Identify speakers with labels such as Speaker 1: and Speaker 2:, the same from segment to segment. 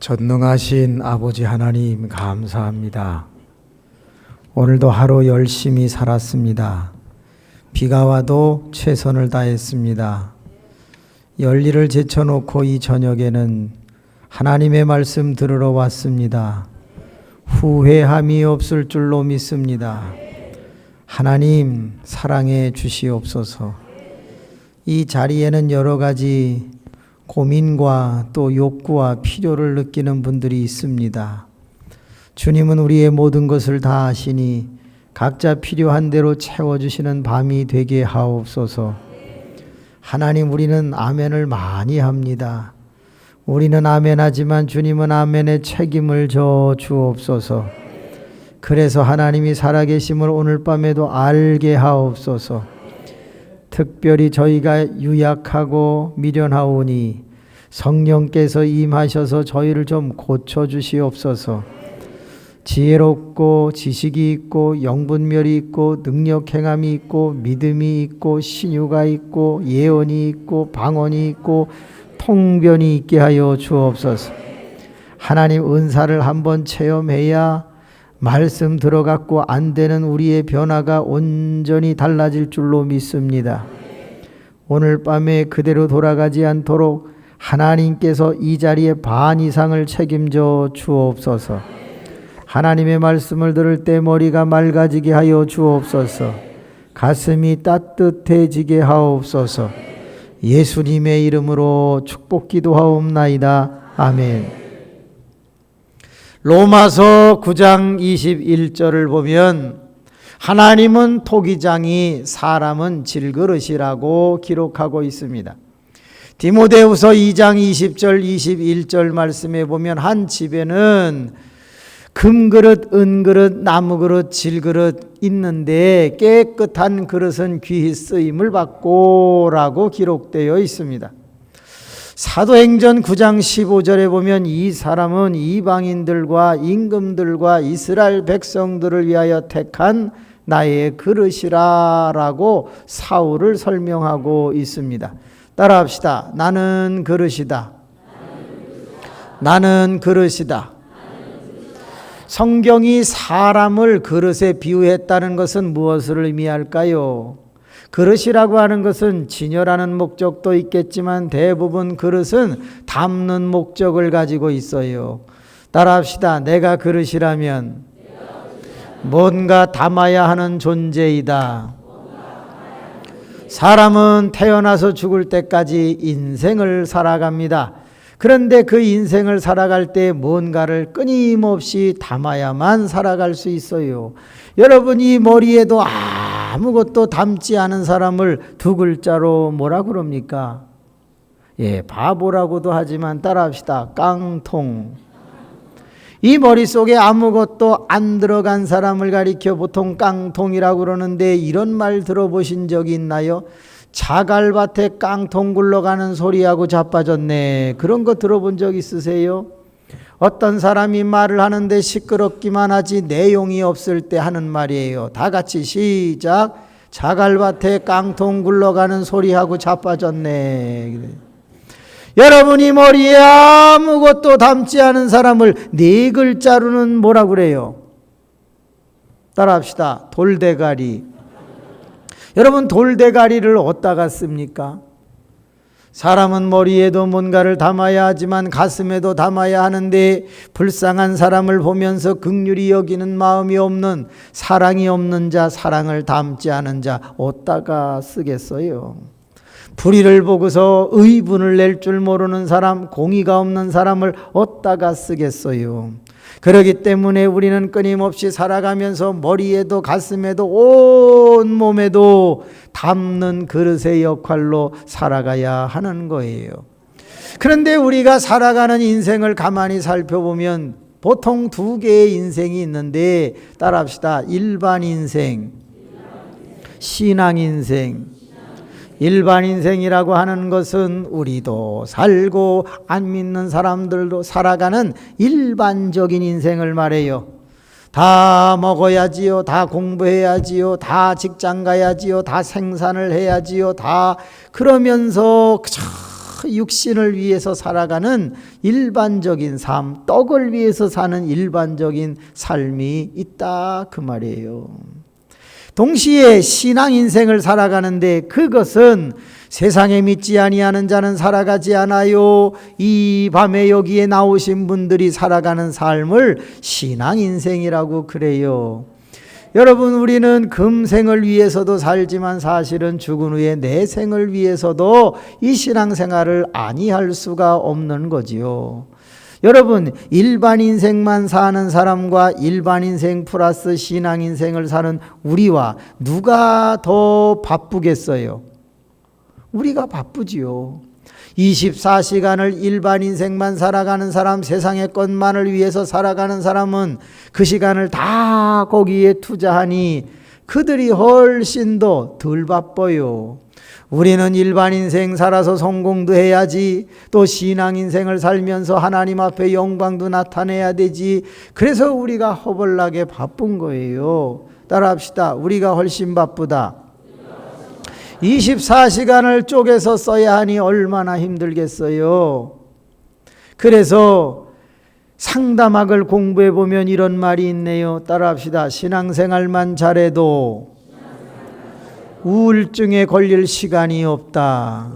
Speaker 1: 전능하신 아버지 하나님 감사합니다. 오늘도 하루 열심히 살았습니다. 비가 와도 최선을 다했습니다. 열일을 제쳐놓고 이 저녁에는 하나님의 말씀 들으러 왔습니다. 후회함이 없을 줄로 믿습니다. 하나님 사랑해 주시옵소서. 이 자리에는 여러 가지 고민과 또 욕구와 필요를 느끼는 분들이 있습니다. 주님은 우리의 모든 것을 다 아시니 각자 필요한 대로 채워주시는 밤이 되게 하옵소서. 하나님, 우리는 아멘을 많이 합니다. 우리는 아멘하지만 주님은 아멘의 책임을 져 주옵소서. 그래서 하나님이 살아계심을 오늘 밤에도 알게 하옵소서. 특별히 저희가 유약하고 미련하오니 성령께서 임하셔서 저희를 좀 고쳐주시옵소서. 지혜롭고 지식이 있고 영분별이 있고 능력 행함이 있고 믿음이 있고 신유가 있고 예언이 있고 방언이 있고 통변이 있게 하여 주옵소서. 하나님, 은사를 한번 체험해야 말씀 들어갔고 안 되는 우리의 변화가 온전히 달라질 줄로 믿습니다. 오늘 밤에 그대로 돌아가지 않도록 하나님께서 이 자리의 반 이상을 책임져 주옵소서. 하나님의 말씀을 들을 때 머리가 맑아지게 하여 주옵소서. 가슴이 따뜻해지게 하옵소서. 예수님의 이름으로 축복 기도하옵나이다. 아멘. 로마서 9장 21절을 보면 하나님은 토기장이 사람은 질그릇이라고 기록하고 있습니다. 디모데후서 2장 20절 21절 말씀에 보면 한 집에는 금그릇, 은그릇, 나무그릇, 질그릇 있는데 깨끗한 그릇은 귀히 쓰임을 받고 라고 기록되어 있습니다. 사도행전 9장 15절에 보면 이 사람은 이방인들과 임금들과 이스라엘 백성들을 위하여 택한 나의 그릇이라 라고 사울을 설명하고 있습니다. 따라합시다. 나는 그릇이다. 나는 그릇이다. 성경이 사람을 그릇에 비유했다는 것은 무엇을 의미할까요? 그릇이라고 하는 것은 진열하는 목적도 있겠지만 대부분 그릇은 담는 목적을 가지고 있어요. 따라합시다. 내가 그릇이라면 뭔가 담아야 하는 존재이다. 사람은 태어나서 죽을 때까지 인생을 살아갑니다. 그런데 그 인생을 살아갈 때 뭔가를 끊임없이 담아야만 살아갈 수 있어요. 여러분이 머리에도 아무것도 담지 않은 사람을 두 글자로 뭐라 그럽니까? 바보라고도 하지만 따라합시다. 깡통. 이 머릿속에 아무것도 안 들어간 사람을 가리켜 보통 깡통이라고 그러는데 이런 말 들어보신 적이 있나요? 자갈밭에 깡통 굴러가는 소리하고 자빠졌네. 그런 거 들어본 적 있으세요? 어떤 사람이 말을 하는데 시끄럽기만 하지 내용이 없을 때 하는 말이에요. 다 같이 시작. 자갈밭에 깡통 굴러가는 소리하고 자빠졌네. 여러분이 머리에 아무것도 담지 않은 사람을 네 글자로는 뭐라 그래요? 따라합시다. 돌대가리. 여러분, 돌대가리를 어디다가 씁니까? 사람은 머리에도 뭔가를 담아야 하지만 가슴에도 담아야 하는데 불쌍한 사람을 보면서 긍휼히 여기는 마음이 없는, 사랑이 없는 자, 사랑을 담지 않은 자 어디다가 쓰겠어요? 불의를 보고서 의분을 낼 줄 모르는 사람, 공의가 없는 사람을 어디다가 쓰겠어요? 그렇기 때문에 우리는 끊임없이 살아가면서 머리에도 가슴에도 온 몸에도 담는 그릇의 역할로 살아가야 하는 거예요. 그런데 우리가 살아가는 인생을 가만히 살펴보면 보통 두 개의 인생이 있는데 따라합시다. 일반 인생, 신앙 인생. 일반 인생이라고 하는 것은 우리도 살고 안 믿는 사람들도 살아가는 일반적인 인생을 말해요. 다 먹어야지요, 다 공부해야지요, 다 직장 가야지요, 다 생산을 해야지요, 다 그러면서 육신을 위해서 살아가는 일반적인 삶, 떡을 위해서 사는 일반적인 삶이 있다 그 말이에요. 동시에 신앙 인생을 살아가는데 그것은 세상에 믿지 아니하는 자는 살아가지 않아요. 이 밤에 여기에 나오신 분들이 살아가는 삶을 신앙 인생이라고 그래요. 여러분, 우리는 금생을 위해서도 살지만 사실은 죽은 후에 내생을 위해서도 이 신앙생활을 아니할 수가 없는 거지요. 여러분, 일반 인생만 사는 사람과 일반 인생 플러스 신앙 인생을 사는 우리와 누가 더 바쁘겠어요? 우리가 바쁘지요. 24시간을 일반 인생만 살아가는 사람, 세상의 것만을 위해서 살아가는 사람은 그 시간을 다 거기에 투자하니 그들이 훨씬 더 덜 바빠요. 우리는 일반 인생 살아서 성공도 해야지, 또 신앙 인생을 살면서 하나님 앞에 영광도 나타내야 되지. 그래서 우리가 허벌나게 바쁜 거예요. 따라합시다. 우리가 훨씬 바쁘다. 24시간을 쪼개서 써야 하니 얼마나 힘들겠어요. 그래서 상담학을 공부해 보면 이런 말이 있네요. 따라합시다. 신앙생활만 잘해도 우울증에 걸릴 시간이 없다.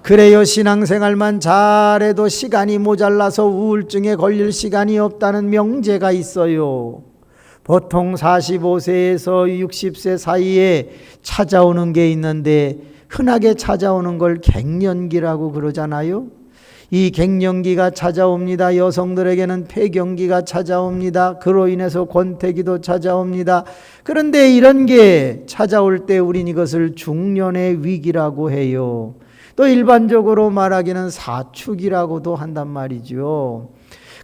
Speaker 1: 그래요. 신앙생활만 잘해도 시간이 모자라서 우울증에 걸릴 시간이 없다는 명제가 있어요. 보통 45세에서 60세 사이에 찾아오는 게 있는데 흔하게 찾아오는 걸 갱년기라고 그러잖아요. 이 갱년기가 찾아옵니다. 여성들에게는 폐경기가 찾아옵니다. 그로 인해서 권태기도 찾아옵니다. 그런데 이런 게 찾아올 때 우린 이것을 중년의 위기라고 해요. 또 일반적으로 말하기는 사축이라고도 한단 말이죠.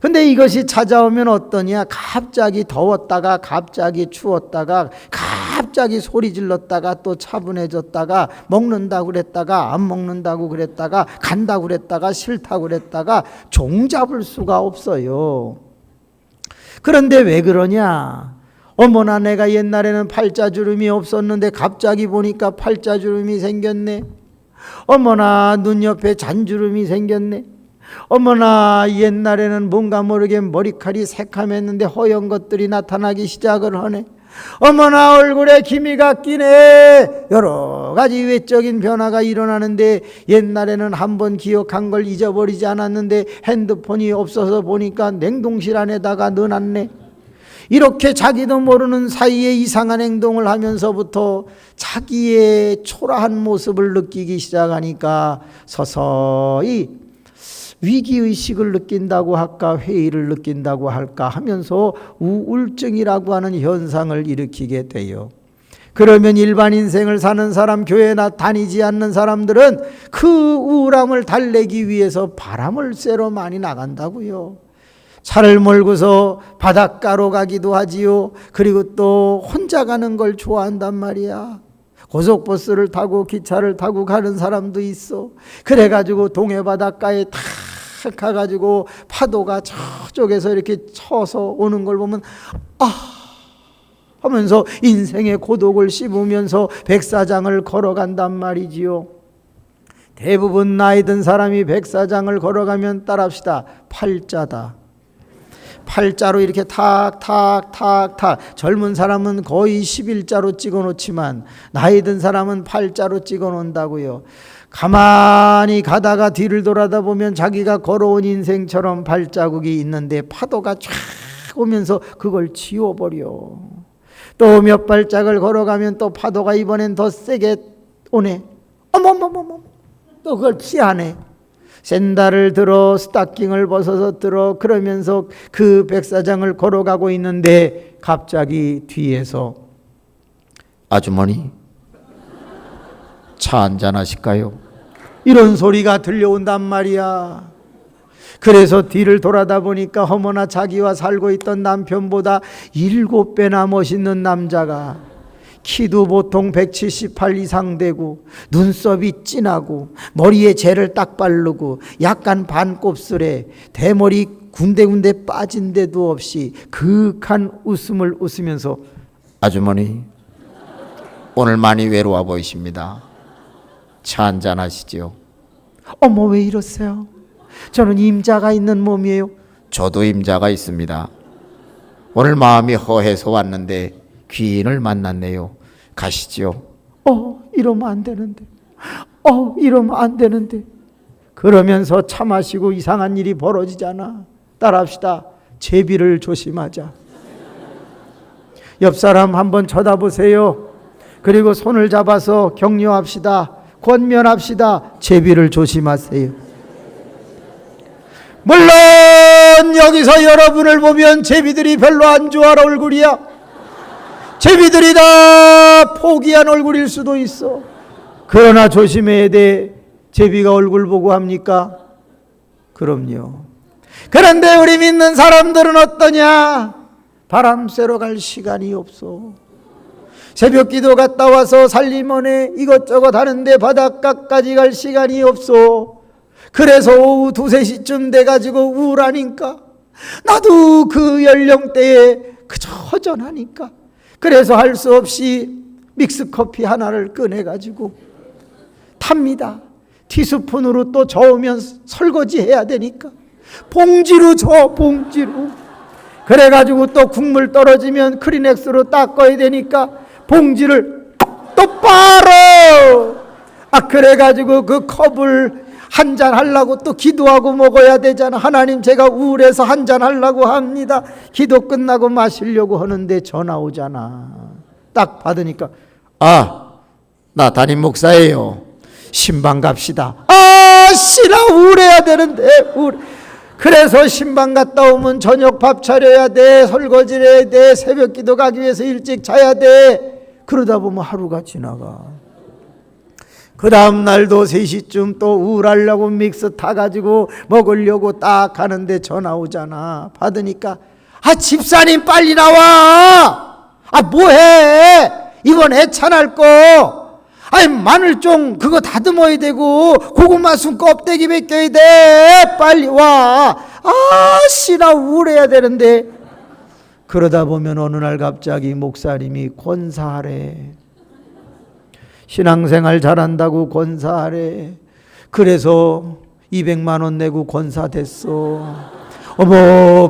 Speaker 1: 근데 이것이 찾아오면 어떠냐? 갑자기 더웠다가 갑자기 추웠다가 갑자기 소리 질렀다가 또 차분해졌다가 먹는다고 그랬다가 안 먹는다고 그랬다가 간다고 그랬다가 싫다고 그랬다가 종잡을 수가 없어요. 그런데 왜 그러냐? 어머나, 내가 옛날에는 팔자주름이 없었는데 갑자기 보니까 팔자주름이 생겼네. 어머나, 눈 옆에 잔주름이 생겼네. 어머나, 옛날에는 뭔가 모르게 머리칼이 새카맸는데 허연 것들이 나타나기 시작을 하네. 어머나, 얼굴에 기미가 끼네. 여러 가지 외적인 변화가 일어나는데 옛날에는 한번 기억한 걸 잊어버리지 않았는데 핸드폰이 없어서 보니까 냉동실 안에다가 넣어놨네. 이렇게 자기도 모르는 사이에 이상한 행동을 하면서부터 자기의 초라한 모습을 느끼기 시작하니까 서서히 위기의식을 느낀다고 할까, 회의를 느낀다고 할까 하면서 우울증이라고 하는 현상을 일으키게 돼요. 그러면 일반 인생을 사는 사람, 교회에 다니지 않는 사람들은 그 우울함을 달래기 위해서 바람을 쐬러 많이 나간다고요. 차를 몰고서 바닷가로 가기도 하지요. 그리고 또 혼자 가는 걸 좋아한단 말이야. 고속버스를 타고 기차를 타고 가는 사람도 있어. 그래가지고 동해 바닷가에 탁 가가지고 파도가 저쪽에서 이렇게 쳐서 오는 걸 보면 하면서 인생의 고독을 씹으면서 백사장을 걸어간단 말이지요. 대부분 나이 든 사람이 백사장을 걸어가면 따라합시다. 팔자다. 팔자로 이렇게 탁탁탁탁. 젊은 사람은 거의 11자로 찍어 놓지만 나이 든 사람은 팔자로 찍어 놓는다고요. 가만히 가다가 뒤를 돌아다 보면 자기가 걸어온 인생처럼 발자국이 있는데 파도가 쫙 오면서 그걸 지워버려. 또 몇 발짝을 걸어가면 또 파도가 이번엔 더 세게 오네. 어머머머머. 또 그걸 피하네. 샌들을 들어 스타킹을 벗어서 들어 그러면서 그 백사장을 걸어가고 있는데 갑자기 뒤에서 아주머니 차 한잔 하실까요? 이런 소리가 들려온단 말이야. 그래서 뒤를 돌아다 보니까 어머나, 자기와 살고 있던 남편보다 7배나 멋있는 남자가 키도 보통 178 이상 되고 눈썹이 진하고 머리에 젤을 딱 바르고 약간 반곱슬에 대머리 군데군데 빠진 데도 없이 그윽한 웃음을 웃으면서 아주머니 오늘 많이 외로워 보이십니다. 차 한잔 하시지요. 어머, 왜 이러세요? 저는 임자가 있는 몸이에요. 저도 임자가 있습니다. 오늘 마음이 허해서 왔는데 귀인을 만났네요. 가시지요. 이러면 안 되는데. 이러면 안 되는데. 그러면서 차 마시고 이상한 일이 벌어지잖아. 따라합시다. 제비를 조심하자. 옆 사람 한번 쳐다보세요. 그리고 손을 잡아서 격려합시다. 권면합시다. 제비를 조심하세요. 물론 여기서 여러분을 보면 제비들이 별로 안 좋아할 얼굴이야. 제비들이 다 포기한 얼굴일 수도 있어. 그러나 조심해야 돼. 제비가 얼굴 보고 합니까? 그럼요. 그런데 우리 믿는 사람들은 어떠냐? 바람 쐬러 갈 시간이 없어. 새벽 기도 갔다 와서 살림원에 이것저것 하는데 바닷가까지 갈 시간이 없어. 그래서 오후 2, 3시쯤 돼가지고 우울하니까, 나도 그 연령대에 그저 허전하니까, 그래서 할 수 없이 믹스커피 하나를 꺼내가지고 탑니다. 티스푼으로 또 저으면 설거지 해야 되니까 봉지로 저어, 봉지로. 그래가지고 또 국물 떨어지면 크리넥스로 닦아야 되니까 봉지를 똑바로. 그래가지고 그 컵을 한잔 하려고 또 기도하고 먹어야 되잖아. 하나님, 제가 우울해서 한잔 하려고 합니다. 기도 끝나고 마시려고 하는데 전화 오잖아. 딱 받으니까, 나 담임 목사예요. 신방 갑시다. 나 우울해야 되는데. 그래서 신방 갔다 오면 저녁 밥 차려야 돼. 설거지를 해야 돼. 새벽 기도 가기 위해서 일찍 자야 돼. 그러다 보면 하루가 지나가. 그 다음 날도 3시쯤 또 우울하려고 믹스 타가지고 먹으려고 딱 가는데 전화 오잖아. 받으니까, 집사님 빨리 나와. 뭐해? 이번 애찬할 거. 마늘종 그거 다듬어야 되고 고구마 순 껍데기 벗겨야 돼. 빨리 와. 나 우울해야 되는데. 그러다 보면 어느 날 갑자기 목사님이 권사하래. 신앙생활 잘한다고 권사하래. 그래서 200만 원 내고 권사 됐어.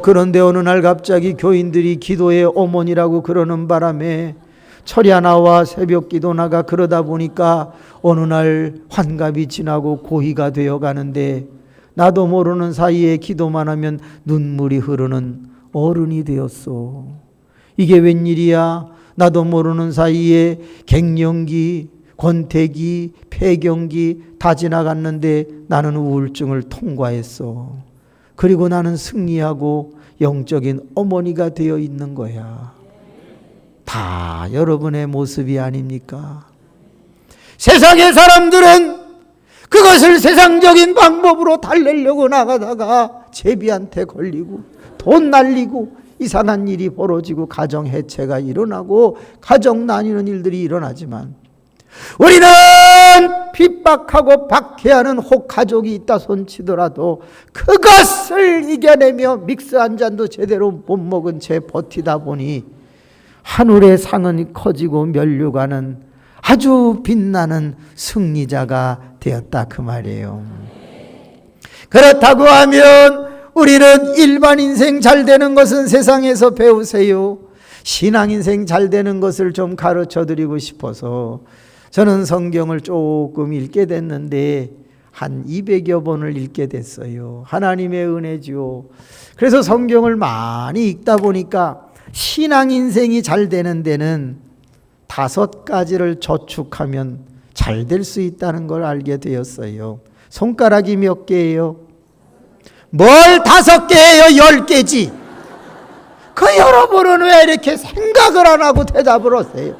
Speaker 1: 그런데 어느 날 갑자기 교인들이 기도에 어머니라고 그러는 바람에 철야 나와 새벽 기도 나가 그러다 보니까 어느 날 환갑이 지나고 고희가 되어 가는데, 나도 모르는 사이에 기도만 하면 눈물이 흐르는 어른이 되었어. 이게 웬일이야? 나도 모르는 사이에 갱년기, 권태기, 폐경기 다 지나갔는데 나는 우울증을 통과했어. 그리고 나는 승리하고 영적인 어머니가 되어 있는 거야. 다 여러분의 모습이 아닙니까? 세상의 사람들은 그것을 세상적인 방법으로 달래려고 나가다가 제비한테 걸리고 돈 날리고 이상한 일이 벌어지고 가정 해체가 일어나고 가정 나뉘는 일들이 일어나지만, 우리는 핍박하고 박해하는 혹가족이 있다 손치더라도 그것을 이겨내며 믹스 한 잔도 제대로 못 먹은 채 버티다 보니 하늘의 상은 커지고 면류관은 아주 빛나는 승리자가 되었다, 그 말이에요. 그렇다고 하면 우리는 일반 인생 잘 되는 것은 세상에서 배우세요. 신앙 인생 잘 되는 것을 좀 가르쳐 드리고 싶어서 저는 성경을 조금 읽게 됐는데 한 200여 번을 읽게 됐어요. 하나님의 은혜지요. 그래서 성경을 많이 읽다 보니까 신앙 인생이 잘 되는 데는 5가지를 저축하면 잘 될 수 있다는 걸 알게 되었어요. 손가락이 몇 개예요? 뭘 5개예요? 10개지. 여러분은 왜 이렇게 생각을 안 하고 대답을 하세요?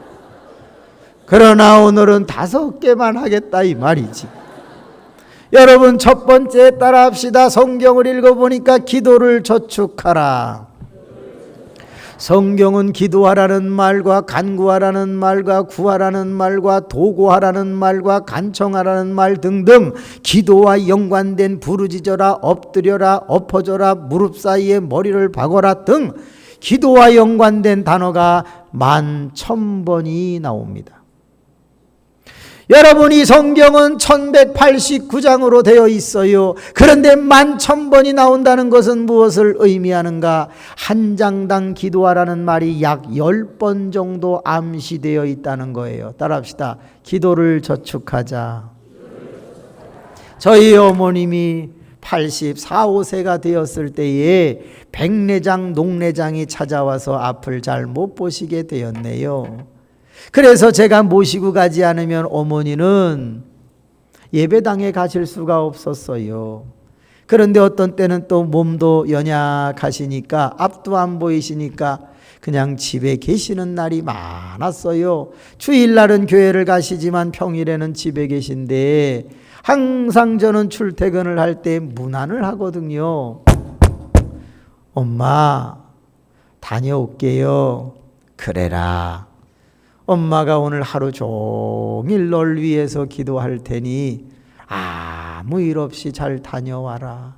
Speaker 1: 그러나 오늘은 5개만 하겠다 이 말이지. 여러분, 첫 번째 따라 합시다. 성경을 읽어보니까 기도를 저축하라. 성경은 기도하라는 말과 간구하라는 말과 구하라는 말과 도구하라는 말과 간청하라는 말 등등 기도와 연관된 부르짖어라, 엎드려라, 엎어져라, 무릎 사이에 머리를 박어라 등 기도와 연관된 단어가 11,000번이 나옵니다. 여러분, 이 성경은 1189장으로 되어 있어요. 그런데 11,000번이 나온다는 것은 무엇을 의미하는가? 한 장당 기도하라는 말이 약 10번 정도 암시되어 있다는 거예요. 따라합시다. 기도를 저축하자. 저희 어머님이 84, 5세가 되었을 때에 백내장, 녹내장이 찾아와서 앞을 잘 못 보시게 되었네요. 그래서 제가 모시고 가지 않으면 어머니는 예배당에 가실 수가 없었어요. 그런데 어떤 때는 또 몸도 연약하시니까, 앞도 안 보이시니까 그냥 집에 계시는 날이 많았어요. 주일날은 교회를 가시지만 평일에는 집에 계신데 항상 저는 출퇴근을 할 때 문안을 하거든요. 엄마, 다녀올게요. 그래라. 엄마가 오늘 하루 종일 널 위해서 기도할 테니 아무 일 없이 잘 다녀와라.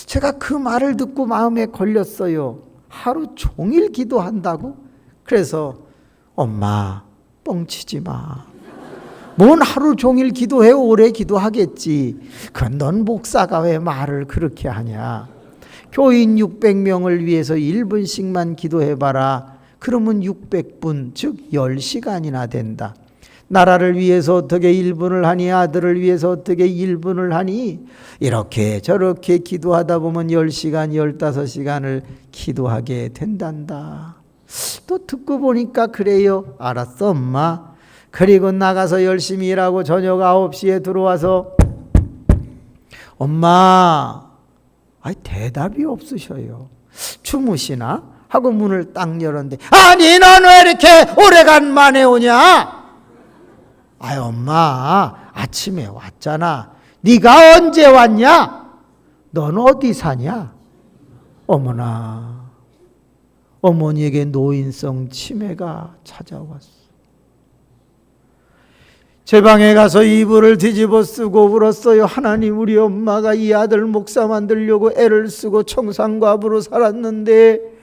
Speaker 1: 제가 그 말을 듣고 마음에 걸렸어요. 하루 종일 기도한다고? 그래서 엄마, 뻥치지 마. 뭔 하루 종일 기도해? 오래 기도하겠지. 그건 넌 목사가 왜 말을 그렇게 하냐. 교인 600명을 위해서 1분씩만 기도해봐라. 그러면 600분, 즉 10시간이나 된다. 나라를 위해서 어떻게 1분을 하니, 아들을 위해서 어떻게 1분을 하니, 이렇게 저렇게 기도하다 보면 10시간, 15시간을 기도하게 된단다. 또 듣고 보니까 그래요. 알았어, 엄마. 그리고 나가서 열심히 일하고 저녁 9시에 들어와서 엄마, 대답이 없으셔요. 주무시나? 하고 문을 딱 열었는데, 아니 넌 왜 이렇게 오래간만에 오냐? 아이 엄마, 아침에 왔잖아. 네가 언제 왔냐? 넌 어디 사냐? 어머나, 어머니에게 노인성 치매가 찾아왔어. 제 방에 가서 이불을 뒤집어 쓰고 울었어요. 하나님, 우리 엄마가 이 아들 목사 만들려고 애를 쓰고 청산과부로 살았는데,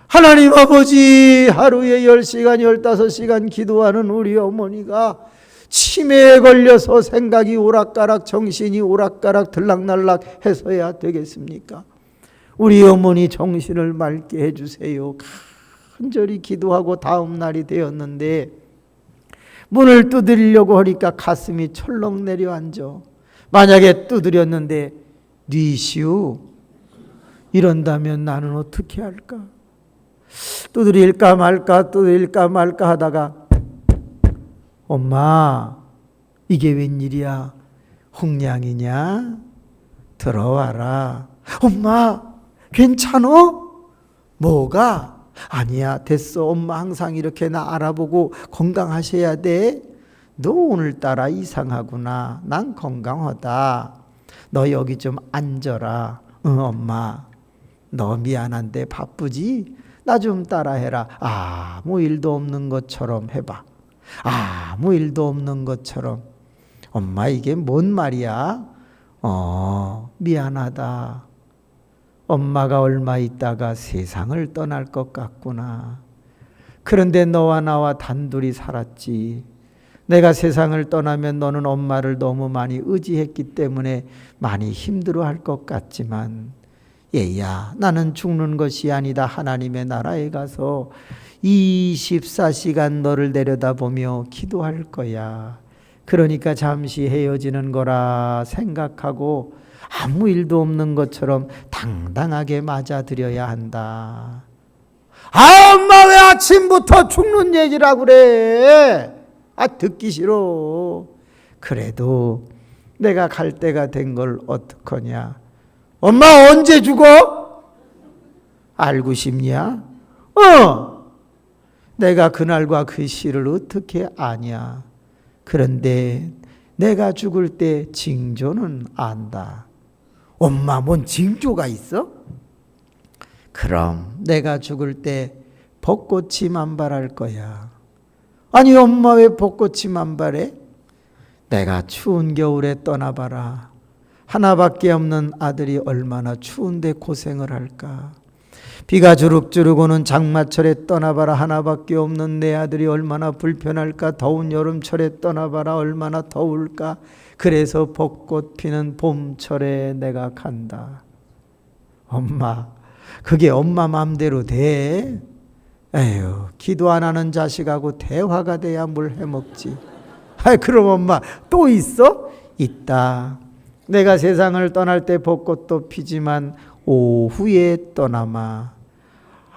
Speaker 1: 하나님 아버지, 하루에 10시간, 15시간 기도하는 우리 어머니가 치매에 걸려서 생각이 오락가락, 정신이 오락가락 들락날락 해서야 되겠습니까? 우리 어머니 정신을 맑게 해주세요. 간절히 기도하고 다음 날이 되었는데 문을 두드리려고 하니까 가슴이 철렁 내려앉아. 만약에 두드렸는데 뉘시우 이런다면 나는 어떻게 할까? 두드릴까 말까 하다가 엄마, 이게 웬일이야? 홍량이냐? 들어와라. 엄마, 괜찮어? 뭐가? 아니야, 됐어. 엄마 항상 이렇게 나 알아보고 건강하셔야 돼. 너 오늘따라 이상하구나. 난 건강하다. 너 여기 좀 앉아라. 엄마, 너 미안한데 바쁘지? 나 좀 따라해라. 아무 일도 없는 것처럼 해봐. 아무 일도 없는 것처럼. 엄마, 이게 뭔 말이야? 미안하다. 엄마가 얼마 있다가 세상을 떠날 것 같구나. 그런데 너와 나와 단둘이 살았지. 내가 세상을 떠나면 너는 엄마를 너무 많이 의지했기 때문에 많이 힘들어할 것 같지만, 얘야, 나는 죽는 것이 아니다. 하나님의 나라에 가서 24시간 너를 내려다보며 기도할 거야. 그러니까 잠시 헤어지는 거라 생각하고 아무 일도 없는 것처럼 당당하게 맞아들여야 한다. 아, 엄마 왜 아침부터 죽는 얘기라고 그래? 듣기 싫어. 그래도 내가 갈 때가 된 걸 어떡하냐? 엄마 언제 죽어? 알고 싶냐? 내가 그날과 그 시를 어떻게 아냐? 그런데 내가 죽을 때 징조는 안다. 엄마, 뭔 징조가 있어? 그럼 내가 죽을 때 벚꽃이 만발할 거야. 아니 엄마, 왜 벚꽃이 만발해? 내가 추운 겨울에 떠나봐라. 하나밖에 없는 아들이 얼마나 추운데 고생을 할까. 비가 주룩주룩 오는 장마철에 떠나봐라 하나밖에 없는 내 아들이 얼마나 불편할까. 더운 여름철에 떠나봐라 얼마나 더울까. 그래서 벚꽃 피는 봄철에 내가 간다. 엄마, 그게 엄마 맘대로 돼? 에휴, 기도 안 하는 자식하고 대화가 돼야 뭘 해먹지. 그럼 엄마 또 있어? 있다. 내가 세상을 떠날 때 벚꽃도 피지만 오후에 떠나마.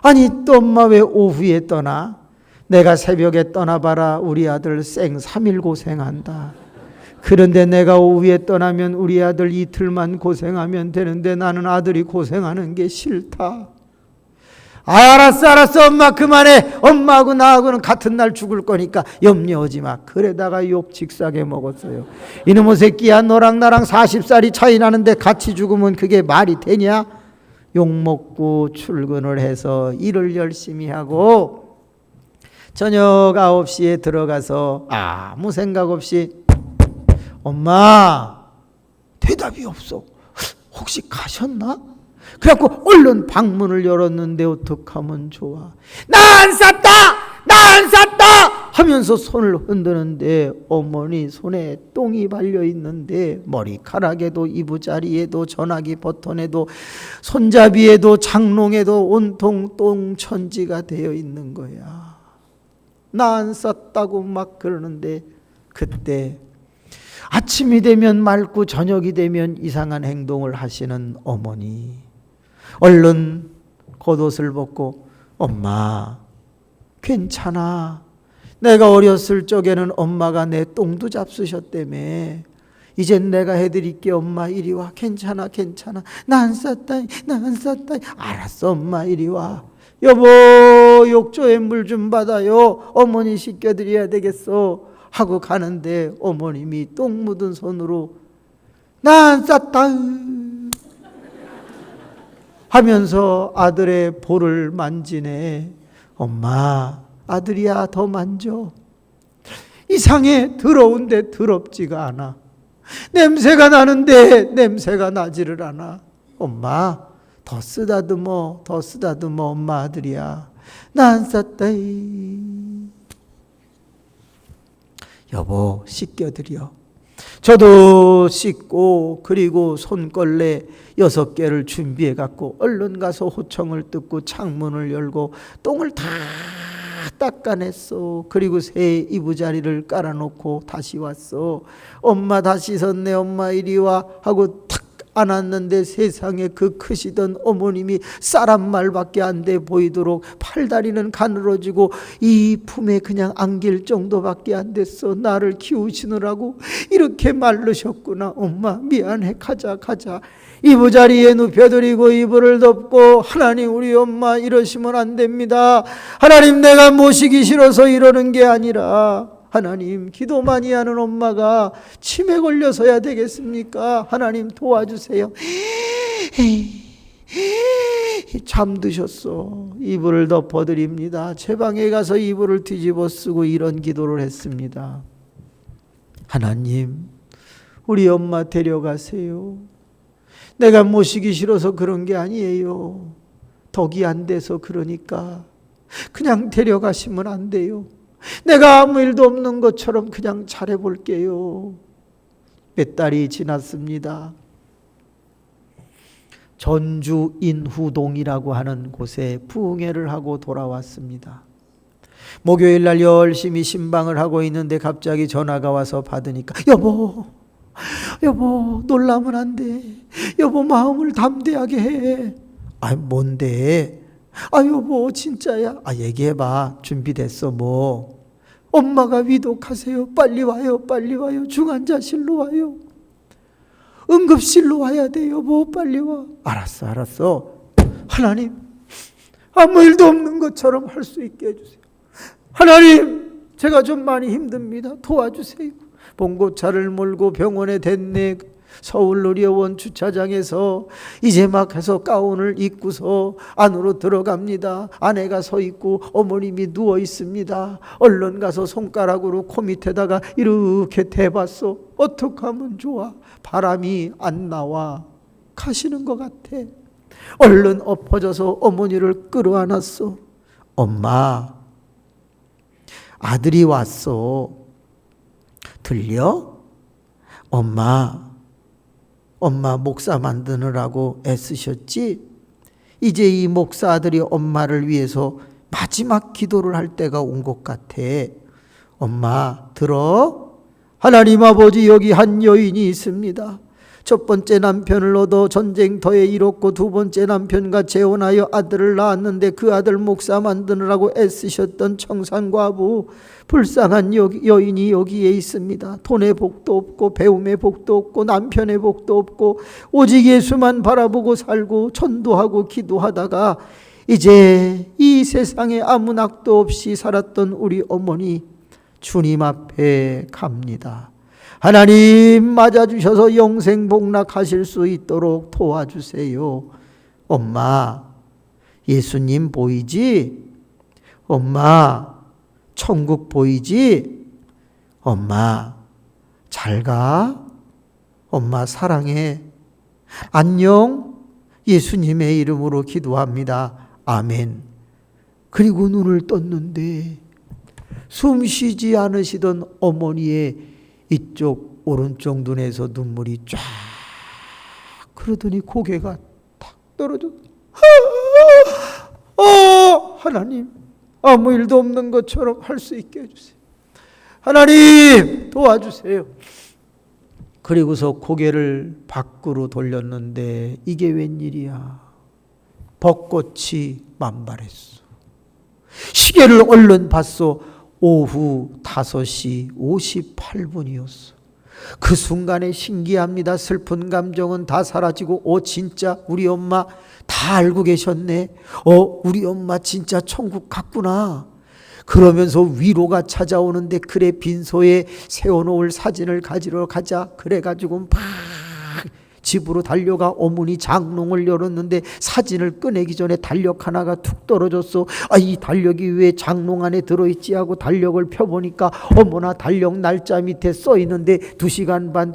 Speaker 1: 아니 또 엄마 왜 오후에 떠나? 내가 새벽에 떠나봐라 우리 아들 생 3일 고생한다. 그런데 내가 오후에 떠나면 우리 아들 이틀만 고생하면 되는데 나는 아들이 고생하는 게 싫다. 알았어 엄마 그만해. 엄마하고 나하고는 같은 날 죽을 거니까 염려하지 마. 그러다가 욕 직사게 먹었어요. 이놈의 새끼야, 너랑 나랑 40살이 차이 나는데 같이 죽으면 그게 말이 되냐? 욕먹고 출근을 해서 일을 열심히 하고 저녁 9시에 들어가서 아무 생각 없이 엄마, 대답이 없어. 혹시 가셨나? 그래갖고 얼른 방문을 열었는데 어떡하면 좋아. 나 안 쌌다 하면서 손을 흔드는데 어머니 손에 똥이 발려 있는데 머리카락에도 이부자리에도 전화기 버튼에도 손잡이에도 장롱에도 온통 똥천지가 되어 있는 거야. 나 안 쌌다고 막 그러는데 그때 아침이 되면 맑고 저녁이 되면 이상한 행동을 하시는 어머니. 얼른 겉옷을 벗고 엄마 괜찮아. 내가 어렸을 적에는 엄마가 내 똥도 잡수셨다며. 이젠 내가 해드릴게. 엄마 이리 와. 괜찮아. 나 안 쌌다. 알았어 엄마 이리 와. 여보 욕조에 물 좀 받아요. 어머니 씻겨드려야 되겠어. 하고 가는데 어머님이 똥 묻은 손으로 나 안 쌌다 하면서 아들의 볼을 만지네. 엄마 아들이야 더 만져. 이상해. 더러운데 더럽지가 않아. 냄새가 나는데 냄새가 나지를 않아. 엄마 더 쓰다듬어 엄마 아들이야. 나 안 쌌다. 여보 씻겨드려. 저도 씻고 그리고 손걸레 6개를 준비해 갖고 얼른 가서 호청을 뜯고 창문을 열고 똥을 다 닦아냈어. 그리고 새 이부자리를 깔아놓고 다시 왔어. 엄마 다 씻었네. 엄마 이리 와 하고 탁 안았는데 세상에 그 크시던 어머님이 사람 말밖에 안 돼 보이도록 팔다리는 가늘어지고 이 품에 그냥 안길 정도밖에 안 됐어. 나를 키우시느라고 이렇게 마르셨구나. 엄마 미안해. 가자. 이부자리에 눕혀드리고 이불을 덮고 하나님 우리 엄마 이러시면 안 됩니다. 하나님 내가 모시기 싫어서 이러는 게 아니라 하나님 기도 많이 하는 엄마가 치매 걸려서야 되겠습니까? 하나님 도와주세요. 잠드셨어. 이불을 덮어드립니다. 제 방에 가서 이불을 뒤집어 쓰고 이런 기도를 했습니다. 하나님 우리 엄마 데려가세요. 내가 모시기 싫어서 그런 게 아니에요. 덕이 안 돼서 그러니까 그냥 데려가시면 안 돼요. 내가 아무 일도 없는 것처럼 그냥 잘해볼게요. 몇 달이 지났습니다. 전주 인후동이라고 하는 곳에 부흥회를 하고 돌아왔습니다. 목요일 날 열심히 신방을 하고 있는데 갑자기 전화가 와서 받으니까 여보 놀라면 안 돼. 여보 마음을 담대하게 해. 뭔데? 여보 진짜야. 얘기해봐. 준비됐어 뭐. 엄마가 위독하세요. 빨리 와요. 중환자실로 와요. 응급실로 와야 돼 여보. 빨리 와. 알았어. 하나님 아무 일도 없는 것처럼 할 수 있게 해주세요. 하나님 제가 좀 많이 힘듭니다. 도와주세요. 봉고차를 몰고 병원에 댔네. 서울 의료원 주차장에서 이제 막 해서 가운을 입고서 안으로 들어갑니다. 아내가 서 있고 어머님이 누워 있습니다. 얼른 가서 손가락으로 코 밑에다가 이렇게 대봤어. 어떻게 하면 좋아? 바람이 안 나와. 가시는 것 같아. 얼른 엎어져서 어머니를 끌어안았어. 엄마, 아들이 왔어. 들려? 엄마 목사 만드느라고 애쓰셨지? 이제 이 목사 아들이 엄마를 위해서 마지막 기도를 할 때가 온 것 같아. 엄마 들어? 하나님 아버지, 여기 한 여인이 있습니다. 첫 번째 남편을 얻어 전쟁터에 잃었고 두 번째 남편과 재혼하여 아들을 낳았는데 그 아들 목사 만드느라고 애쓰셨던 청산과부, 불쌍한 여인이 여기에 있습니다. 돈의 복도 없고 배움의 복도 없고 남편의 복도 없고 오직 예수만 바라보고 살고 전도하고 기도하다가 이제 이 세상에 아무 낙도 없이 살았던 우리 어머니 주님 앞에 갑니다. 하나님 맞아주셔서 영생복락하실 수 있도록 도와주세요. 엄마, 예수님 보이지? 엄마, 천국 보이지? 엄마, 잘 가? 엄마 사랑해. 안녕? 예수님의 이름으로 기도합니다. 아멘. 그리고 눈을 떴는데 숨 쉬지 않으시던 어머니의 이쪽 오른쪽 눈에서 눈물이 쫙 그러더니 고개가 탁 떨어져. 하나님, 아무 일도 없는 것처럼 할 수 있게 해주세요. 하나님 도와주세요. 그리고서 고개를 밖으로 돌렸는데 이게 웬일이야. 벚꽃이 만발했어. 시계를 얼른 봤어. 오후 5시 58분이었어. 그 순간에 신기합니다. 슬픈 감정은 다 사라지고 진짜 우리 엄마 다 알고 계셨네. 우리 엄마 진짜 천국 갔구나. 그러면서 위로가 찾아오는데 그래 빈소에 세워놓을 사진을 가지러 가자. 그래가지고 막 집으로 달려가 어머니 장롱을 열었는데 사진을 꺼내기 전에 달력 하나가 툭 떨어졌어. 이 달력이 왜 장롱 안에 들어있지 하고 달력을 펴보니까 어머나 달력 날짜 밑에 써있는데 2시간 반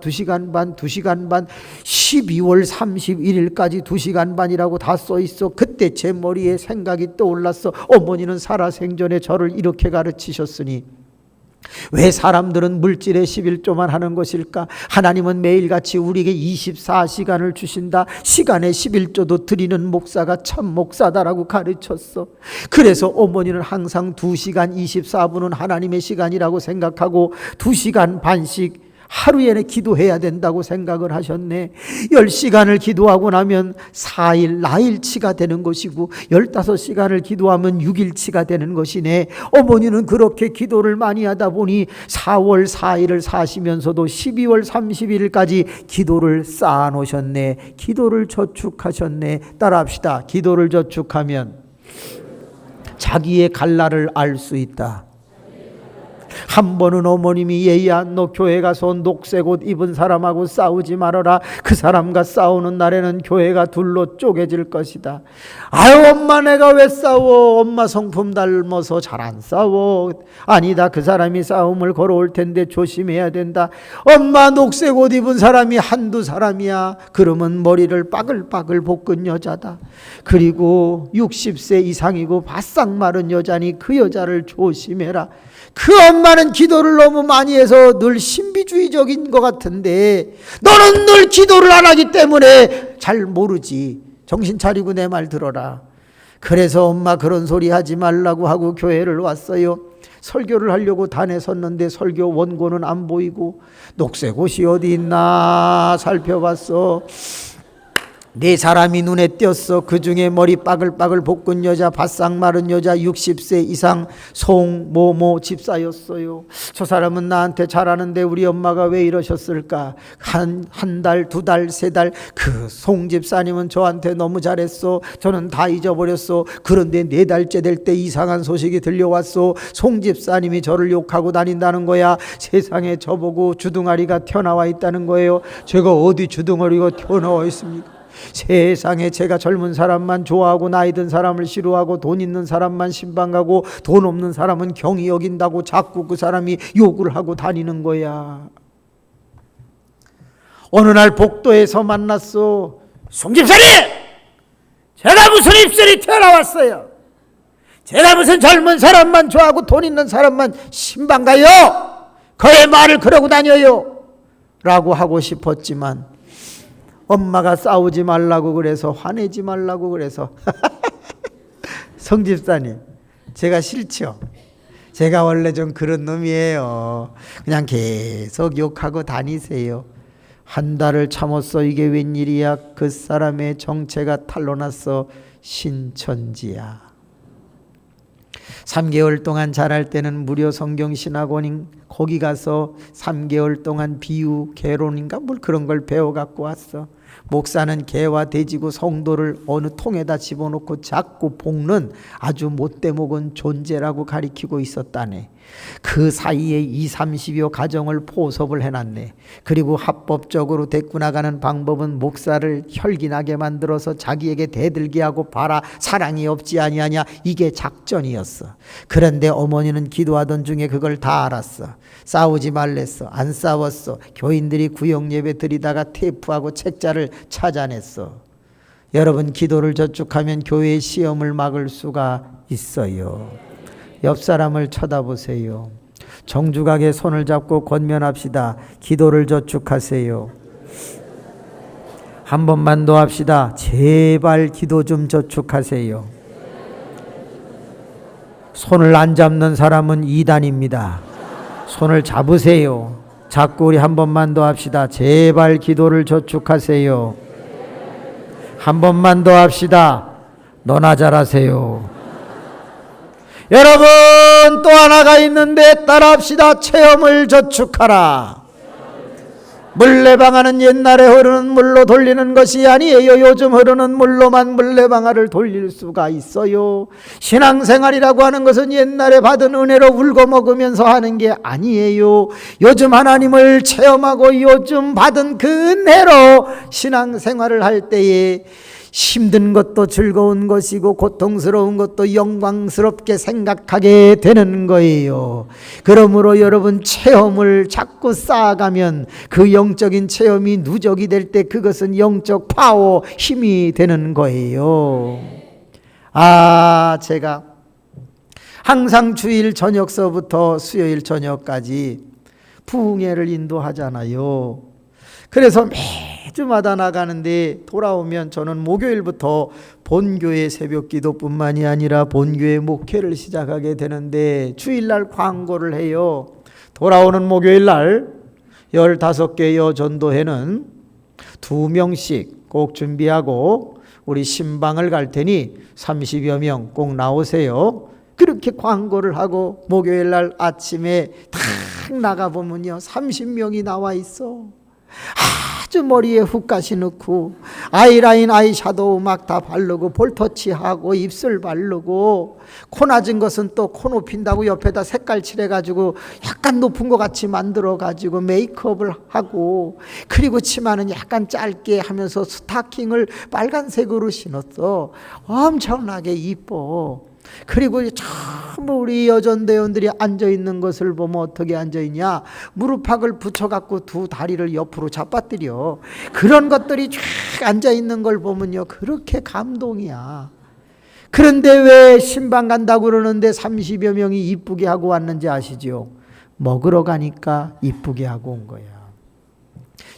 Speaker 1: 12월 31일까지 2시간 반이라고 다 써있어. 그때 제 머리에 생각이 떠올랐어. 어머니는 살아생전에 저를 이렇게 가르치셨으니 왜 사람들은 물질의 11조만 하는 것일까? 하나님은 매일같이 우리에게 24시간을 주신다. 시간의 11조도 드리는 목사가 참 목사다라고 가르쳤어. 그래서 어머니는 항상 2시간 24분은 하나님의 시간이라고 생각하고 2시간 반씩 하루에 기도해야 된다고 생각을 하셨네. 10시간을 기도하고 나면 4일 나일치가 되는 것이고 15시간을 기도하면 6일치가 되는 것이네. 어머니는 그렇게 기도를 많이 하다 보니 4월 4일을 사시면서도 12월 31일까지 기도를 쌓아 놓으셨네. 기도를 저축하셨네. 따라합시다. 기도를 저축하면 자기의 갈날을 알 수 있다. 한 번은 어머님이 얘야, 너 교회 가서 녹색 옷 입은 사람하고 싸우지 말아라. 그 사람과 싸우는 날에는 교회가 둘로 쪼개질 것이다. 아유 엄마, 내가 왜 싸워? 엄마 성품 닮아서 잘 안 싸워. 아니다, 그 사람이 싸움을 걸어올 텐데 조심해야 된다. 엄마, 녹색 옷 입은 사람이 한두 사람이야. 그러면 머리를 빠글빠글 볶은 여자다. 그리고 60세 이상이고 바싹 마른 여자니 그 여자를 조심해라. 그 엄마는 기도를 너무 많이 해서 늘 신비주의적인 것 같은데 너는 늘 기도를 안 하기 때문에 잘 모르지. 정신 차리고 내 말 들어라. 그래서 엄마 그런 소리 하지 말라고 하고 교회를 왔어요. 설교를 하려고 단에 섰는데 설교 원고는 안 보이고 녹색 옷이 어디 있나 살펴봤어. 네 사람이 눈에 띄었어. 그 중에 머리 빠글빠글 볶은 여자, 바싹 마른 여자, 60세 이상 송모모 집사였어요. 저 사람은 나한테 잘하는데 우리 엄마가 왜 이러셨을까? 한 달, 2달, 3달 그 송 집사님은 저한테 너무 잘했어. 저는 다 잊어버렸어. 그런데 4달째 될 때 이상한 소식이 들려왔어. 송 집사님이 저를 욕하고 다닌다는 거야. 세상에 저보고 주둥아리가 튀어나와 있다는 거예요. 제가 어디 주둥아리가 튀어나와 있습니까? 세상에 제가 젊은 사람만 좋아하고 나이 든 사람을 싫어하고 돈 있는 사람만 신방 가고 돈 없는 사람은 경히 여긴다고 자꾸 그 사람이 욕을 하고 다니는 거야. 어느 날 복도에서 만났어. 송 집사님! 제가 무슨 입술이 튀어나왔어요? 제가 무슨 젊은 사람만 좋아하고 돈 있는 사람만 신방 가요? 그의 말을 그러고 다녀요? 라고 하고 싶었지만 엄마가 싸우지 말라고 그래서, 화내지 말라고 그래서 성집사님, 제가 싫죠? 제가 원래 좀 그런 놈이에요. 그냥 계속 욕하고 다니세요. 한 달을 참았어. 이게 웬일이야? 그 사람의 정체가 탄로났어. 신천지야. 3개월 동안 자랄 때는 무료 성경신학원인 거기 가서 3개월 동안 비유, 개론인가 뭘 그런 걸 배워 갖고 왔어. 목사는 개와 돼지고 성도를 어느 통에다 집어넣고 잡고 볶는 아주 못돼 먹은 존재라고 가리키고 있었다네. 그 사이에 20-30여 가정을 포섭을 해놨네. 그리고 합법적으로 데리고 나가는 방법은 목사를 혈기나게 만들어서 자기에게 대들게 하고 봐라, 사랑이 없지 아니하냐, 이게 작전이었어. 그런데 어머니는 기도하던 중에 그걸 다 알았어. 싸우지 말랬어. 안 싸웠어. 교인들이 구역예배 드리다가 테이프하고 책자를 찾아냈어. 여러분, 기도를 저축하면 교회의 시험을 막을 수가 있어요. 옆 사람을 쳐다보세요. 정중하게 손을 잡고 권면합시다. 기도를 저축하세요. 한 번만 더 합시다. 제발 기도 좀 저축하세요. 손을 안 잡는 사람은 이단입니다. 손을 잡으세요. 자꾸 우리 한 번만 더 합시다. 제발 기도를 저축하세요. 한 번만 더 합시다. 너나 잘하세요. 여러분, 또 하나가 있는데 따라합시다. 체험을 저축하라. 물레방아는 옛날에 흐르는 물로 돌리는 것이 아니에요. 요즘 흐르는 물로만 물레방아를 돌릴 수가 있어요. 신앙생활이라고 하는 것은 옛날에 받은 은혜로 울고 먹으면서 하는 게 아니에요. 요즘 하나님을 체험하고 요즘 받은 그 은혜로 신앙생활을 할 때에 힘든 것도 즐거운 것이고 고통스러운 것도 영광스럽게 생각하게 되는 거예요. 그러므로 여러분, 체험을 자꾸 쌓아가면 그 영적인 체험이 누적이 될 때 그것은 영적 파워, 힘이 되는 거예요. 제가 항상 주일 저녁서부터 수요일 저녁까지 부흥회를 인도하잖아요. 그래서 매주마다 나가는데 돌아오면 저는 목요일부터 본교회 새벽기도뿐만이 아니라 본교회 목회를 시작하게 되는데 주일날 광고를 해요. 돌아오는 목요일날 15개 여전도회는 2명씩 꼭 준비하고 우리 신방을 갈 테니 30여 명 꼭 나오세요. 그렇게 광고를 하고 목요일날 아침에 탁 나가보면요, 30명이 나와 있어. 아주 머리에 훅가시 넣고 아이라인, 아이샤도우 막 다 바르고 볼터치하고 입술 바르고 코 낮은 것은 또 코 높인다고 옆에다 색깔 칠해가지고 약간 높은 것 같이 만들어가지고 메이크업을 하고, 그리고 치마는 약간 짧게 하면서 스타킹을 빨간색으로 신었어. 엄청나게 이뻐. 그리고 전부 우리 여전대원들이 앉아있는 것을 보면 어떻게 앉아있냐, 무릎팍을 붙여갖고 두 다리를 옆으로 잡아뜨려. 그런 것들이 쫙 앉아있는 걸 보면요, 그렇게 감동이야. 그런데 왜 신방 간다고 그러는데 30여 명이 이쁘게 하고 왔는지 아시죠? 먹으러 가니까 이쁘게 하고 온 거야.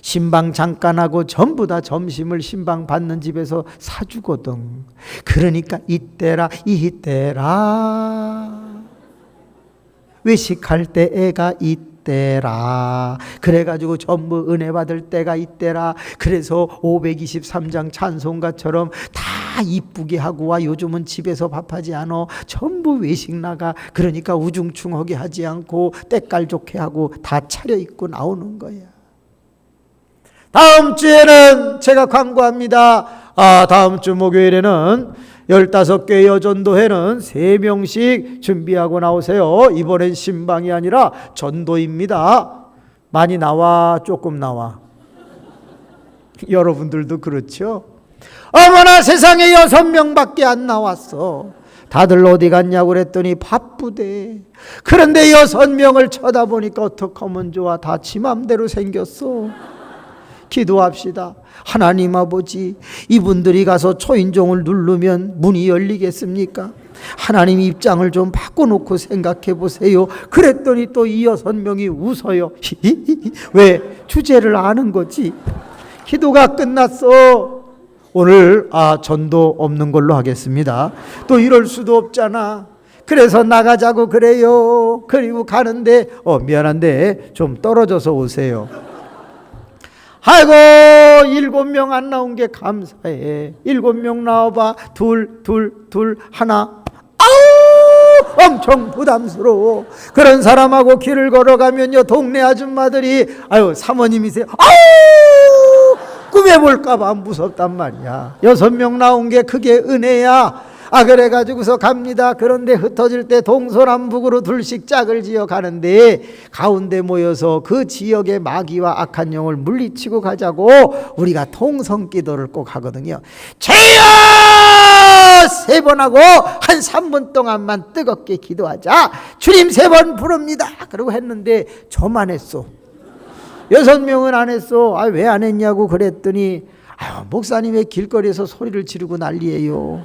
Speaker 1: 신방 잠깐 하고 전부 다 점심을 신방 받는 집에서 사주거든. 그러니까 이때라 외식할 때 애가 이때라, 그래가지고 전부 은혜 받을 때가 이때라. 그래서 523장 찬송가처럼 다 이쁘게 하고 와. 요즘은 집에서 밥하지 않아. 전부 외식 나가. 그러니까 우중충하게 하지 않고 때깔 좋게 하고 다 차려입고 나오는 거야. 다음 주에는 제가 광고합니다. 다음 주 목요일에는 15개 여전도회는 3명씩 준비하고 나오세요. 이번엔 신방이 아니라 전도입니다. 많이 나와, 조금 나와? 여러분들도 그렇죠? 어머나, 세상에 6명밖에 안 나왔어. 다들 어디 갔냐고 그랬더니 바쁘대. 그런데 6명을 쳐다보니까 어떡하면 좋아. 다 지 맘대로 생겼어. 기도합시다. 하나님 아버지, 이분들이 가서 초인종을 누르면 문이 열리겠습니까? 하나님 입장을 좀 바꿔놓고 생각해 보세요. 그랬더니 또 이 6명이 웃어요. 왜? 주제를 아는 거지. 기도가 끝났어. 오늘 전도 없는 걸로 하겠습니다. 또 이럴 수도 없잖아. 그래서 나가자고 그래요. 그리고 가는데 미안한데 좀 떨어져서 오세요. 아이고 7명 안 나온 게 감사해. 7명 나와봐. 둘, 하나. 아우 엄청 부담스러워. 그런 사람하고 길을 걸어가면요, 동네 아줌마들이 아유 사모님이세요? 아우 꿈에 볼까봐 무섭단 말이야. 6명 나온 게 그게 은혜야. 그래가지고서 갑니다. 그런데 흩어질 때 동서남북으로 둘씩 짝을 지어 가는데 가운데 모여서 그 지역의 마귀와 악한 영을 물리치고 가자고 우리가 통성기도를 꼭 하거든요. 주여! 3번 하고 한 3분 동안만 뜨겁게 기도하자. 주님 3번 부릅니다. 그러고 했는데 저만 했어. 6명은 안 했어. 왜 안 했냐고 그랬더니 목사님 왜 길거리에서 소리를 지르고 난리예요.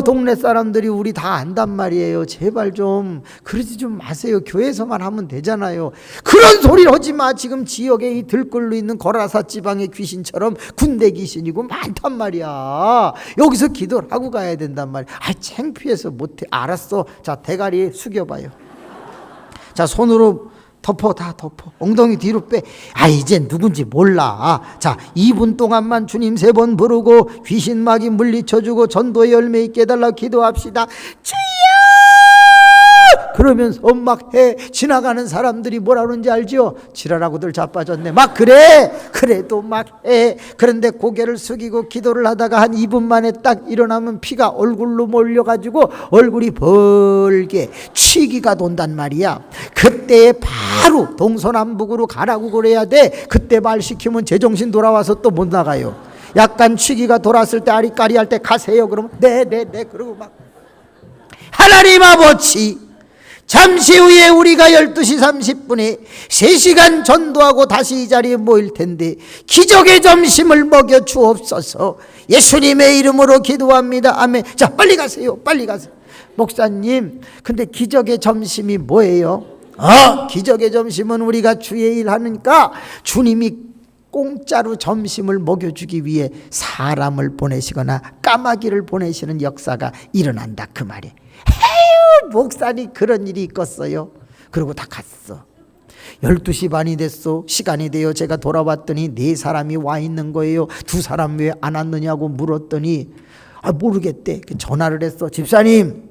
Speaker 1: 동네 사람들이 우리 다 안단 말이에요. 제발 좀 그러지 좀 마세요. 교회에서만 하면 되잖아요. 그런 소리를 하지 마. 지금 지역에 이 들끓고 있는 거라사 지방의 귀신처럼 군대 귀신이고 많단 말이야. 여기서 기도를 하고 가야 된단 말이야. 창피해서 못해. 알았어. 자, 대가리 숙여봐요. 자, 손으로 덮어. 다 덮어. 엉덩이 뒤로 빼. 이제 누군지 몰라. 자, 2분 동안만 주님 3번 부르고 귀신 마귀 물리쳐주고 전도의 열매 있게 해달라고 기도합시다. 주여! 그러면서 막 해. 지나가는 사람들이 뭐라 그러는지 알죠? 지랄하고들 자빠졌네. 막 그래. 그래도 막 해. 그런데 고개를 숙이고 기도를 하다가 한 2분 만에 딱 일어나면 피가 얼굴로 몰려가지고 얼굴이 벌게 취기가 돈단 말이야. 그때에 바로 동서남북으로 가라고 그래야 돼. 그때 말 시키면 제정신 돌아와서 또 못 나가요. 약간 취기가 돌았을 때 아리까리 할 때 가세요. 그러면 네 그러고 막 하나님 아버지, 잠시 후에 우리가 12시 30분에 3시간 전도하고 다시 이 자리에 모일 텐데 기적의 점심을 먹여 주옵소서. 예수님의 이름으로 기도합니다. 아멘. 자, 빨리 가세요. 빨리 가세요. 목사님, 근데 기적의 점심이 뭐예요? 기적의 점심은 우리가 주의 일 하니까 주님이 공짜로 점심을 먹여주기 위해 사람을 보내시거나 까마귀를 보내시는 역사가 일어난다 그 말이에요. 목사님 그런 일이 있었어요. 그러고 다 갔어. 12시 반이 됐어. 시간이 돼요. 제가 돌아왔더니 4사람이 와 있는 거예요. 2사람 왜 안 왔느냐고 물었더니 모르겠대. 전화를 했어. 집사님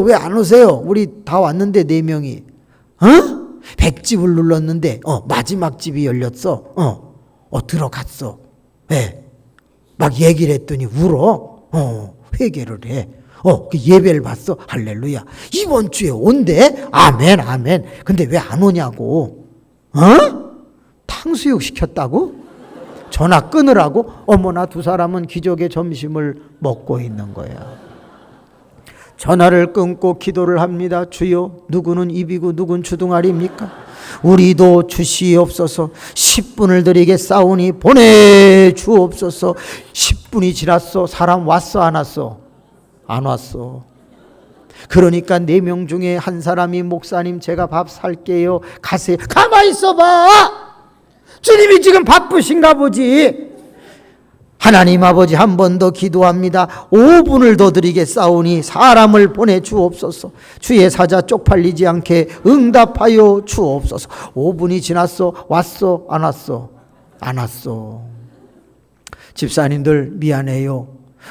Speaker 1: 왜 안 오세요? 우리 다 왔는데 4명이 100집을 눌렀는데 마지막 집이 열렸어. 들어갔어. 네. 막 얘기를 했더니 울어. 회개를 해. 그 예배를 봤어. 할렐루야. 이번 주에 온대. 아멘. 근데 왜 안 오냐고. 탕수육 시켰다고? 전화 끊으라고? 어머나 2사람은 기적의 점심을 먹고 있는 거야. 전화를 끊고 기도를 합니다. 주여, 누구는 입이고 누군 주둥아리입니까? 우리도 주시옵소서. 10분을 드리겠사오니 보내주옵소서. 10분이 지났어. 사람 왔어 안 왔어? 안 왔어. 그러니까 4명 중에 한 사람이 목사님 제가 밥 살게요. 가세요. 가만히 있어봐. 주님이 지금 바쁘신가 보지. 하나님 아버지 한 번 더 기도합니다. 5분을 더 드리겠사오니 사람을 보내주옵소서. 주의 사자 쪽팔리지 않게 응답하여 주옵소서. 5분이 지났어. 왔어 안 왔어? 안 왔어. 집사님들 미안해요.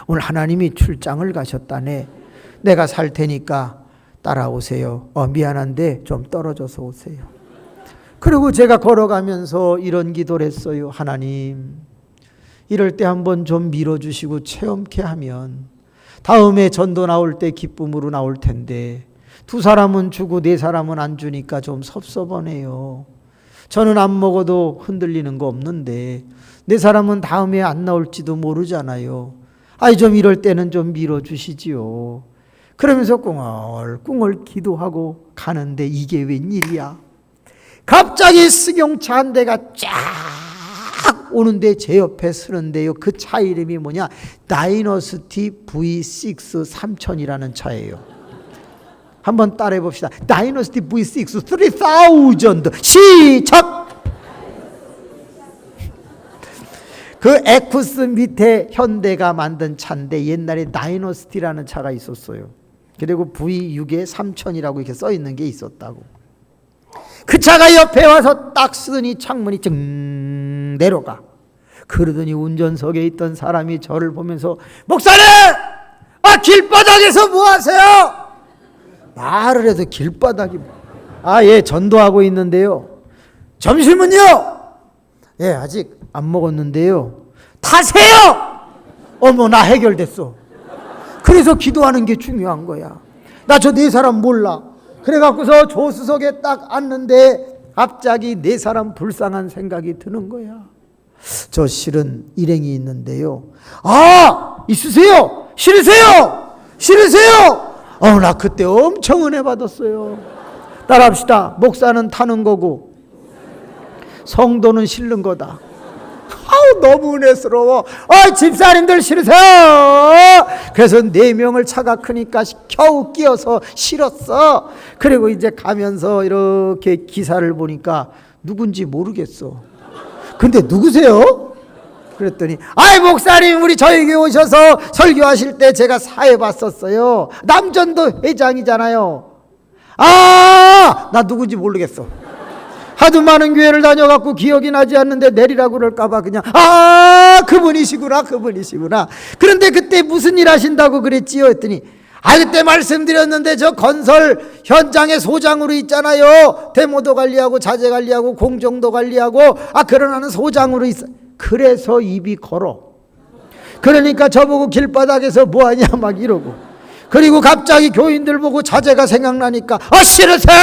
Speaker 1: 오늘 하나님이 출장을 가셨다네. 내가 살 테니까 따라오세요. 미안한데 좀 떨어져서 오세요. 그리고 제가 걸어가면서 이런 기도를 했어요. 하나님, 이럴 때 한번 좀 밀어주시고 체험케 하면 다음에 전도 나올 때 기쁨으로 나올 텐데 2사람은 주고 4사람은 안 주니까 좀 섭섭하네요. 저는 안 먹어도 흔들리는 거 없는데 4사람은 다음에 안 나올지도 모르잖아요. 좀 이럴 때는 좀 밀어주시지요. 그러면서 꿍얼꿍얼 기도하고 가는데 이게 웬일이야. 갑자기 승용차 한 대가 쫙 오는데 제 옆에 서는데요. 그 차 이름이 뭐냐? 다이너스티 V6 3000이라는 차예요. 한번 따라해 봅시다. 다이너스티 V6 3000 시작! 그 에쿠스 밑에 현대가 만든 차인데 옛날에 다이너스티라는 차가 있었어요. 그리고 V6에 3000이라고 이렇게 써 있는 게 있었다고. 그 차가 옆에 와서 딱 쓰더니 창문이 증 내려가. 그러더니 운전석에 있던 사람이 저를 보면서 목사님! 길바닥에서 뭐 하세요? 말을 해도 길바닥이 예, 전도하고 있는데요. 점심은요? 예, 아직 안 먹었는데요. 타세요! 어머, 나 해결됐어. 그래서 기도하는 게 중요한 거야. 나 저 네 사람 몰라. 그래갖고서 조수석에 딱 앉는데 갑자기 네 사람 불쌍한 생각이 드는 거야. 저 실은 일행이 있는데요. 있으세요? 싫으세요? 싫으세요? 나 그때 엄청 은혜 받았어요. 따라합시다. 목사는 타는 거고 성도는 실는 거다. 너무 은혜스러워. 집사님들 싫으세요? 그래서 4명을 차가 크니까 겨우 끼어서 실었어. 그리고 이제 가면서 이렇게 기사를 보니까 누군지 모르겠어. 근데 누구세요? 그랬더니 목사님 우리 저희 교회 오셔서 설교하실 때 제가 사회 봤었어요. 남전도 회장이잖아요. 나 누군지 모르겠어. 하도 많은 교회를 다녀갖고 기억이 나지 않는데 내리라고 그럴까봐 그냥 그분이시구나. 그런데 그때 무슨 일 하신다고 그랬지요? 했더니 그때 말씀드렸는데 저 건설 현장에 소장으로 있잖아요. 데모도 관리하고 자재 관리하고 공정도 관리하고 그러나는 소장으로 있어. 그래서 입이 걸어. 그러니까 저보고 길바닥에서 뭐하냐 막 이러고. 그리고 갑자기 교인들 보고 자제가 생각나니까 싫으세요?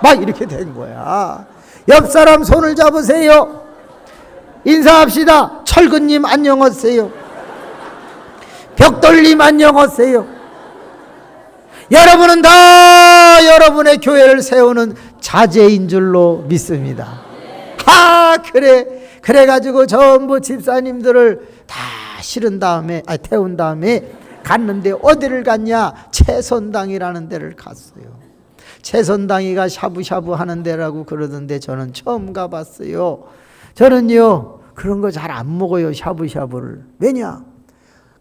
Speaker 1: 막 이렇게 된 거야. 옆 사람 손을 잡으세요. 인사합시다. 철근님 안녕하세요. 벽돌님 안녕하세요. 여러분은 다 여러분의 교회를 세우는 자제인 줄로 믿습니다. 그래가지고 전부 집사님들을 다 실은 다음에 태운 다음에 갔는데 어디를 갔냐? 채선당이라는 데를 갔어요. 채선당이가 샤브샤브 하는 데라고 그러던데 저는 처음 가봤어요. 저는요 그런 거 잘 안 먹어요. 샤브샤브를. 왜냐?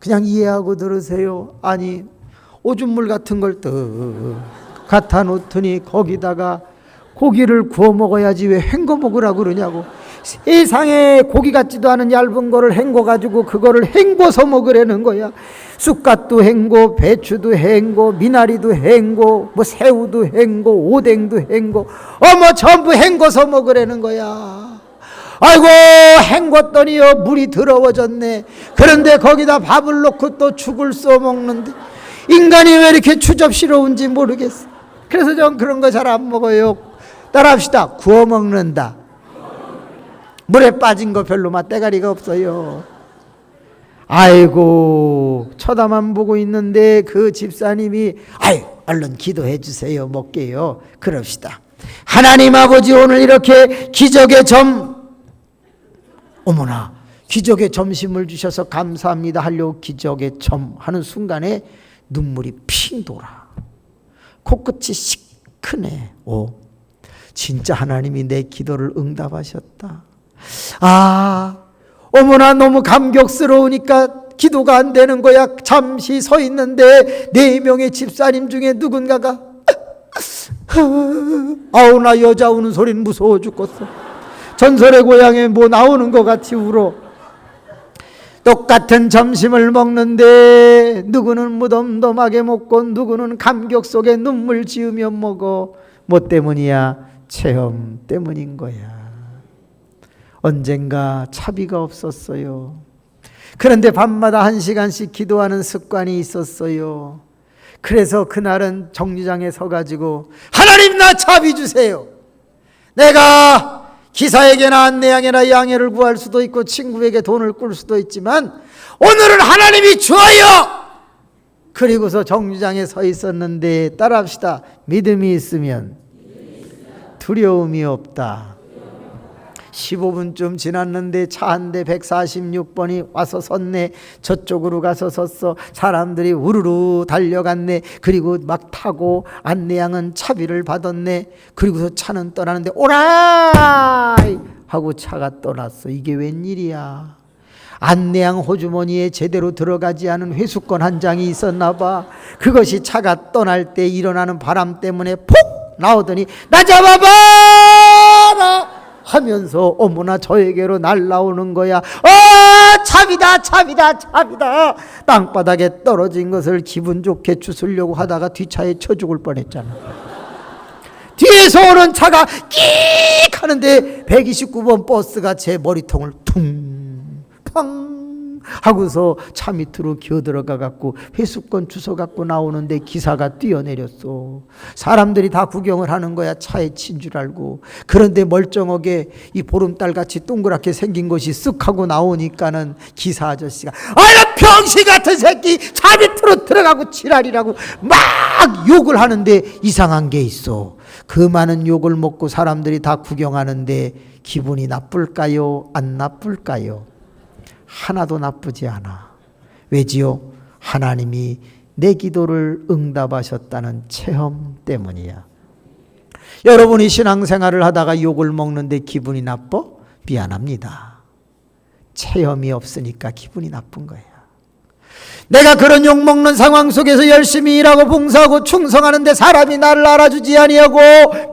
Speaker 1: 그냥 이해하고 들으세요. 오줌물 같은 걸 떡 갖다 놓더니 거기다가 고기를 구워 먹어야지 왜 헹궈 먹으라고 그러냐고. 세상에 고기 같지도 않은 얇은 거를 헹궈가지고 그거를 헹궈서 먹으라는 거야. 쑥갓도 헹궈, 배추도 헹궈, 미나리도 헹궈, 새우도 헹궈, 오뎅도 헹궈, 전부 헹궈서 먹으라는 거야. 헹궜더니요 물이 더러워졌네. 그런데 거기다 밥을 넣고 또 죽을 써 먹는데 인간이 왜 이렇게 추접스러운지 모르겠어. 그래서 전 그런 거 잘 안 먹어요. 따라합시다. 구워 먹는다. 물에 빠진 거 별로 맛대가리가 없어요. 쳐다만 보고 있는데 그 집사님이 얼른 기도해 주세요. 먹게요. 그럽시다. 하나님 아버지 오늘 이렇게 기적의 어머나 기적의 점심을 주셔서 감사합니다 하려고 기적의 점 하는 순간에 눈물이 핑 돌아. 코끝이 시큰해. 진짜 하나님이 내 기도를 응답하셨다. 어머나 너무 감격스러우니까 기도가 안 되는 거야. 잠시 서 있는데 4명의 집사님 중에 누군가가 나 여자 우는 소리는 무서워 죽겠어. 전설의 고향에 뭐 나오는 것 같이 울어. 똑같은 점심을 먹는데 누구는 무덤덤하게 먹고 누구는 감격 속에 눈물 지으며 먹어. 뭐 때문이야? 체험 때문인 거야. 언젠가 차비가 없었어요. 그런데 밤마다 1시간씩 기도하는 습관이 있었어요. 그래서 그날은 정류장에 서가지고 하나님 나 차비 주세요. 내가 기사에게나 안내양에나 양해를 구할 수도 있고 친구에게 돈을 꿀 수도 있지만 오늘은 하나님이 주어요. 그리고서 정류장에 서 있었는데 따라합시다. 믿음이 있으면 두려움이 없다. 15분쯤 지났는데 차 한 대 146번이 와서 섰네. 저쪽으로 가서 섰어. 사람들이 우르르 달려갔네. 그리고 막 타고 안내양은 차비를 받았네. 그리고서 차는 떠나는데 오라이 하고 차가 떠났어. 이게 웬일이야. 안내양 호주머니에 제대로 들어가지 않은 회수권 한 장이 있었나 봐. 그것이 차가 떠날 때 일어나는 바람 때문에 폭 나오더니 나 잡아봐라 하면서 어머나 저에게로 날라오는 거야. 참이다 참이다 참이다. 땅바닥에 떨어진 것을 기분 좋게 주스려고 하다가 뒷차에 쳐 죽을 뻔했잖아. 뒤에서 오는 차가 끼익 하는데 129번 버스가 제 머리통을 퉁 하고서 차 밑으로 기어들어가 갖고 회수권 주워 갖고 나오는데 기사가 뛰어내렸어. 사람들이 다 구경을 하는 거야. 차에 친 줄 알고. 그런데 멀쩡하게 이 보름달같이 동그랗게 생긴 것이 쓱 하고 나오니까는 기사 아저씨가 아유 병신 같은 새끼 차 밑으로 들어가고 지랄이라고 막 욕을 하는데 이상한 게 있어. 그 많은 욕을 먹고 사람들이 다 구경하는데 기분이 나쁠까요? 안 나쁠까요? 하나도 나쁘지 않아. 왜지요? 하나님이 내 기도를 응답하셨다는 체험 때문이야. 여러분이 신앙생활을 하다가 욕을 먹는데 기분이 나빠? 미안합니다. 체험이 없으니까 기분이 나쁜 거야. 내가 그런 욕먹는 상황 속에서 열심히 일하고 봉사하고 충성하는데 사람이 나를 알아주지 아니하고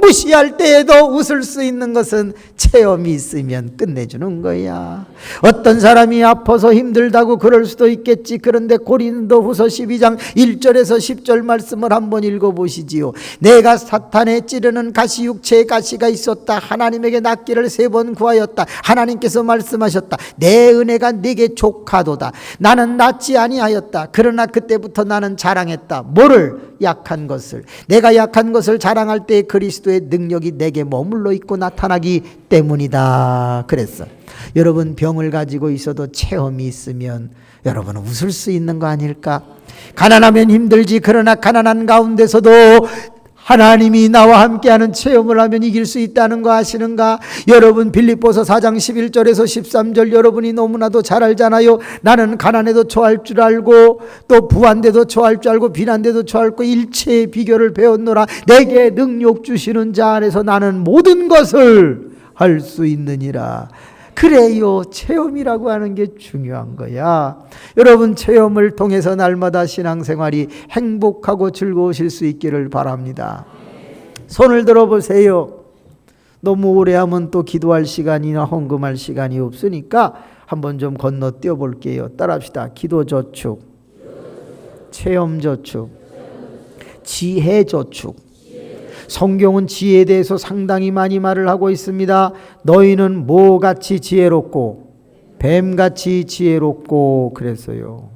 Speaker 1: 무시할 때에도 웃을 수 있는 것은 체험이 있으면 끝내주는 거야. 어떤 사람이 아파서 힘들다고 그럴 수도 있겠지. 그런데 고린도후서 12장 1절에서 10절 말씀을 한번 읽어보시지요. 내가 사탄에 찌르는 가시 육체에 가시가 있었다. 하나님에게 낫기를 3번 구하였다. 하나님께서 말씀하셨다. 내 은혜가 네게 족하도다. 나는 낫지 아니하였다. 그러나 그때부터 나는 자랑했다. 뭐를? 약한 것을. 내가 약한 것을 자랑할 때 그리스도의 능력이 내게 머물러 있고 나타나기 때문이다. 그랬어. 여러분 병을 가지고 있어도 체험이 있으면 여러분은 웃을 수 있는 거 아닐까? 가난하면 힘들지. 그러나 가난한 가운데서도 하나님이 나와 함께하는 체험을 하면 이길 수 있다는 거 아시는가? 여러분 빌립보서 4장 11절에서 13절 여러분이 너무나도 잘 알잖아요. 나는 가난해도 처할 줄 알고 또 부한데도 처할 줄 알고 비난데도 처할 거 일체의 비결을 배웠노라. 내게 능력 주시는 자 안에서 나는 모든 것을 할 수 있느니라. 그래요. 체험이라고 하는 게 중요한 거야. 여러분 체험을 통해서 날마다 신앙생활이 행복하고 즐거우실 수 있기를 바랍니다. 손을 들어보세요. 너무 오래 하면 또 기도할 시간이나 헌금할 시간이 없으니까 한번 좀 건너뛰어 볼게요. 따라합시다. 기도저축, 체험저축, 지혜저축. 성경은 지혜에 대해서 상당히 많이 말을 하고 있습니다. 너희는 뭐같이 지혜롭고 뱀같이 지혜롭고 그랬어요.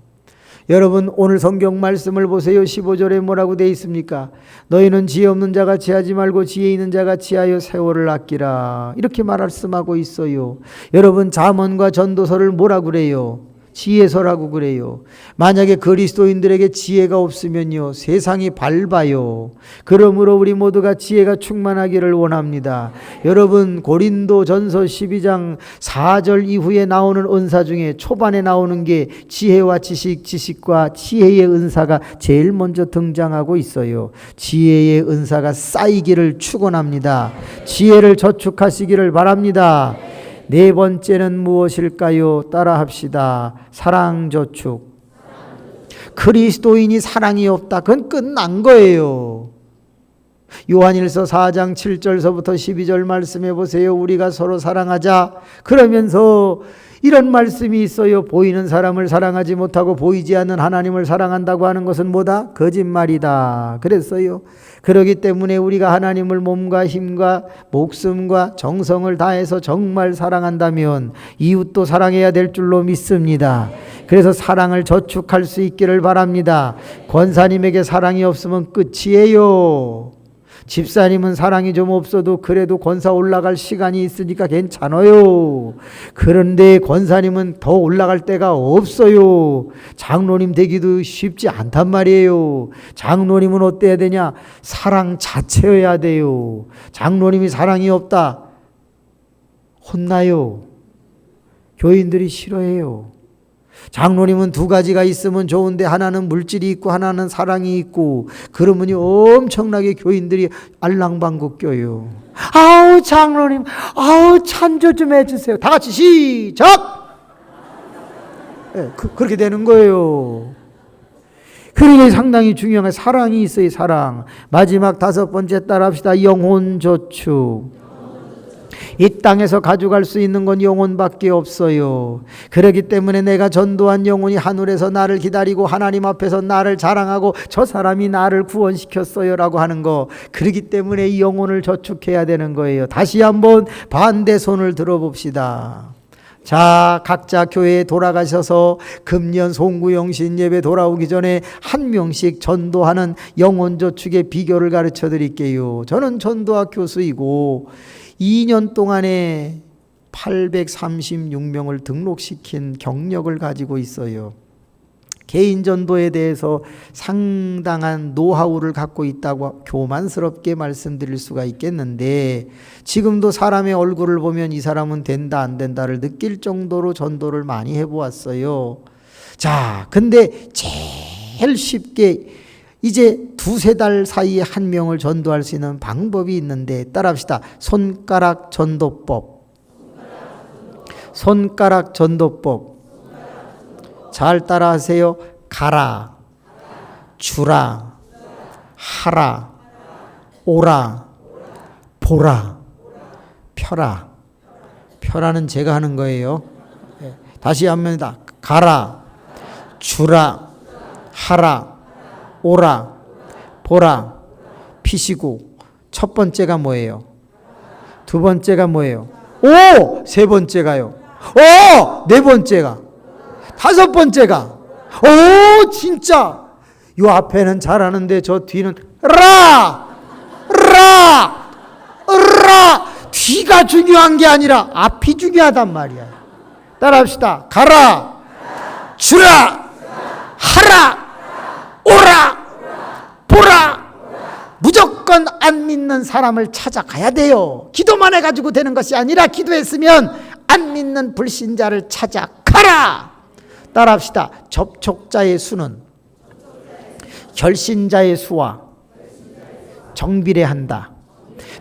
Speaker 1: 여러분 오늘 성경 말씀을 보세요. 15절에 뭐라고 되어 있습니까? 너희는 지혜 없는 자같이 하지 말고 지혜 있는 자같이 하여 세월을 아끼라. 이렇게 말씀하고 있어요. 여러분 잠언과 전도서를 뭐라고 그래요? 지혜서라고 그래요. 만약에 그리스도인들에게 지혜가 없으면요 세상이 밟아요. 그러므로 우리 모두가 지혜가 충만하기를 원합니다. 여러분 고린도전서 12장 4절 이후에 나오는 은사 중에 초반에 나오는 게 지혜와 지식과 지혜의 은사가 제일 먼저 등장하고 있어요. 지혜의 은사가 쌓이기를 축원합니다. 지혜를 저축하시기를 바랍니다. 네 번째는 무엇일까요? 따라합시다. 사랑저축. 그리스도인이 사랑이 없다. 그건 끝난 거예요. 요한일서 4장 7절서부터 12절 말씀해 보세요. 우리가 서로 사랑하자. 그러면서 이런 말씀이 있어요. 보이는 사람을 사랑하지 못하고 보이지 않는 하나님을 사랑한다고 하는 것은 뭐다? 거짓말이다. 그랬어요. 그렇기 때문에 우리가 하나님을 몸과 힘과 목숨과 정성을 다해서 정말 사랑한다면 이웃도 사랑해야 될 줄로 믿습니다. 그래서 사랑을 저축할 수 있기를 바랍니다. 권사님에게 사랑이 없으면 끝이에요. 집사님은 사랑이 좀 없어도 그래도 권사 올라갈 시간이 있으니까 괜찮아요. 그런데 권사님은 더 올라갈 데가 없어요. 장로님 되기도 쉽지 않단 말이에요. 장로님은 어때야 되냐? 사랑 자체여야 돼요. 장로님이 사랑이 없다. 혼나요. 교인들이 싫어해요. 장로님은 두 가지가 있으면 좋은데 하나는 물질이 있고 하나는 사랑이 있고 그러면 엄청나게 교인들이 알랑방구 껴요. 아우 장로님, 아우 찬조 좀 해주세요. 다 같이 시작. 네, 그렇게 되는 거예요. 그러니 상당히 중요한 게 사랑이 있어요. 사랑. 마지막 다섯 번째 따라합시다. 영혼 저축. 이 땅에서 가져갈 수 있는 건 영혼밖에 없어요. 그렇기 때문에 내가 전도한 영혼이 하늘에서 나를 기다리고 하나님 앞에서 나를 자랑하고 저 사람이 나를 구원시켰어요 라고 하는 거, 그렇기 때문에 이 영혼을 저축해야 되는 거예요. 다시 한번 반대 손을 들어봅시다. 자, 각자 교회에 돌아가셔서 금년 송구영신 예배 돌아오기 전에 한 명씩 전도하는 영혼 저축의 비결을 가르쳐 드릴게요. 저는 전도학 교수이고 2년 동안에 836명을 등록시킨 경력을 가지고 있어요. 개인 전도에 대해서 상당한 노하우를 갖고 있다고 교만스럽게 말씀드릴 수가 있겠는데, 지금도 사람의 얼굴을 보면 이 사람은 된다 안 된다를 느낄 정도로 전도를 많이 해보았어요. 자, 근데 제일 쉽게 이제 두세 달 사이에 한 명을 전도할 수 있는 방법이 있는데 따라합시다. 손가락 전도법. 손가락 전도법. 잘 따라하세요. 가라, 주라, 하라, 오라, 보라, 펴라. 펴라는 제가 하는 거예요. 다시 합니다. 가라, 주라, 하라, 오라, 보라, 피시고. 첫 번째가 뭐예요? 두 번째가 뭐예요? 오! 세 번째가요. 오! 네 번째가. 다섯 번째가. 오! 진짜. 요 앞에는 잘하는데 저 뒤는 라! 뒤가 중요한 게 아니라 앞이 중요하단 말이야. 따라합시다. 가라, 주라, 하라, 오라, 보라. 무조건 안 믿는 사람을 찾아가야 돼요. 기도만 해가지고 되는 것이 아니라 기도했으면 안 믿는 불신자를 찾아가라. 따라합시다. 접촉자의 수는 결신자의 수와 정비례한다.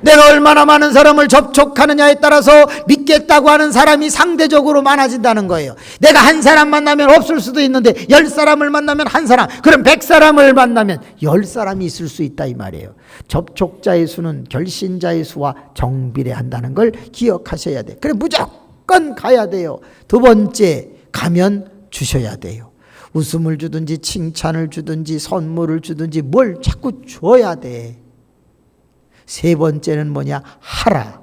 Speaker 1: 내가 얼마나 많은 사람을 접촉하느냐에 따라서 믿겠다고 하는 사람이 상대적으로 많아진다는 거예요. 내가 한 사람 만나면 없을 수도 있는데 10사람을 만나면 한 사람, 그럼 100사람을 만나면 10사람이 있을 수 있다 이 말이에요. 접촉자의 수는 결신자의 수와 정비례한다는 걸 기억하셔야 돼요. 그래 무조건 가야 돼요. 두 번째, 가면 주셔야 돼요. 웃음을 주든지 칭찬을 주든지 선물을 주든지 뭘 자꾸 줘야 돼. 세 번째는 뭐냐? 하라.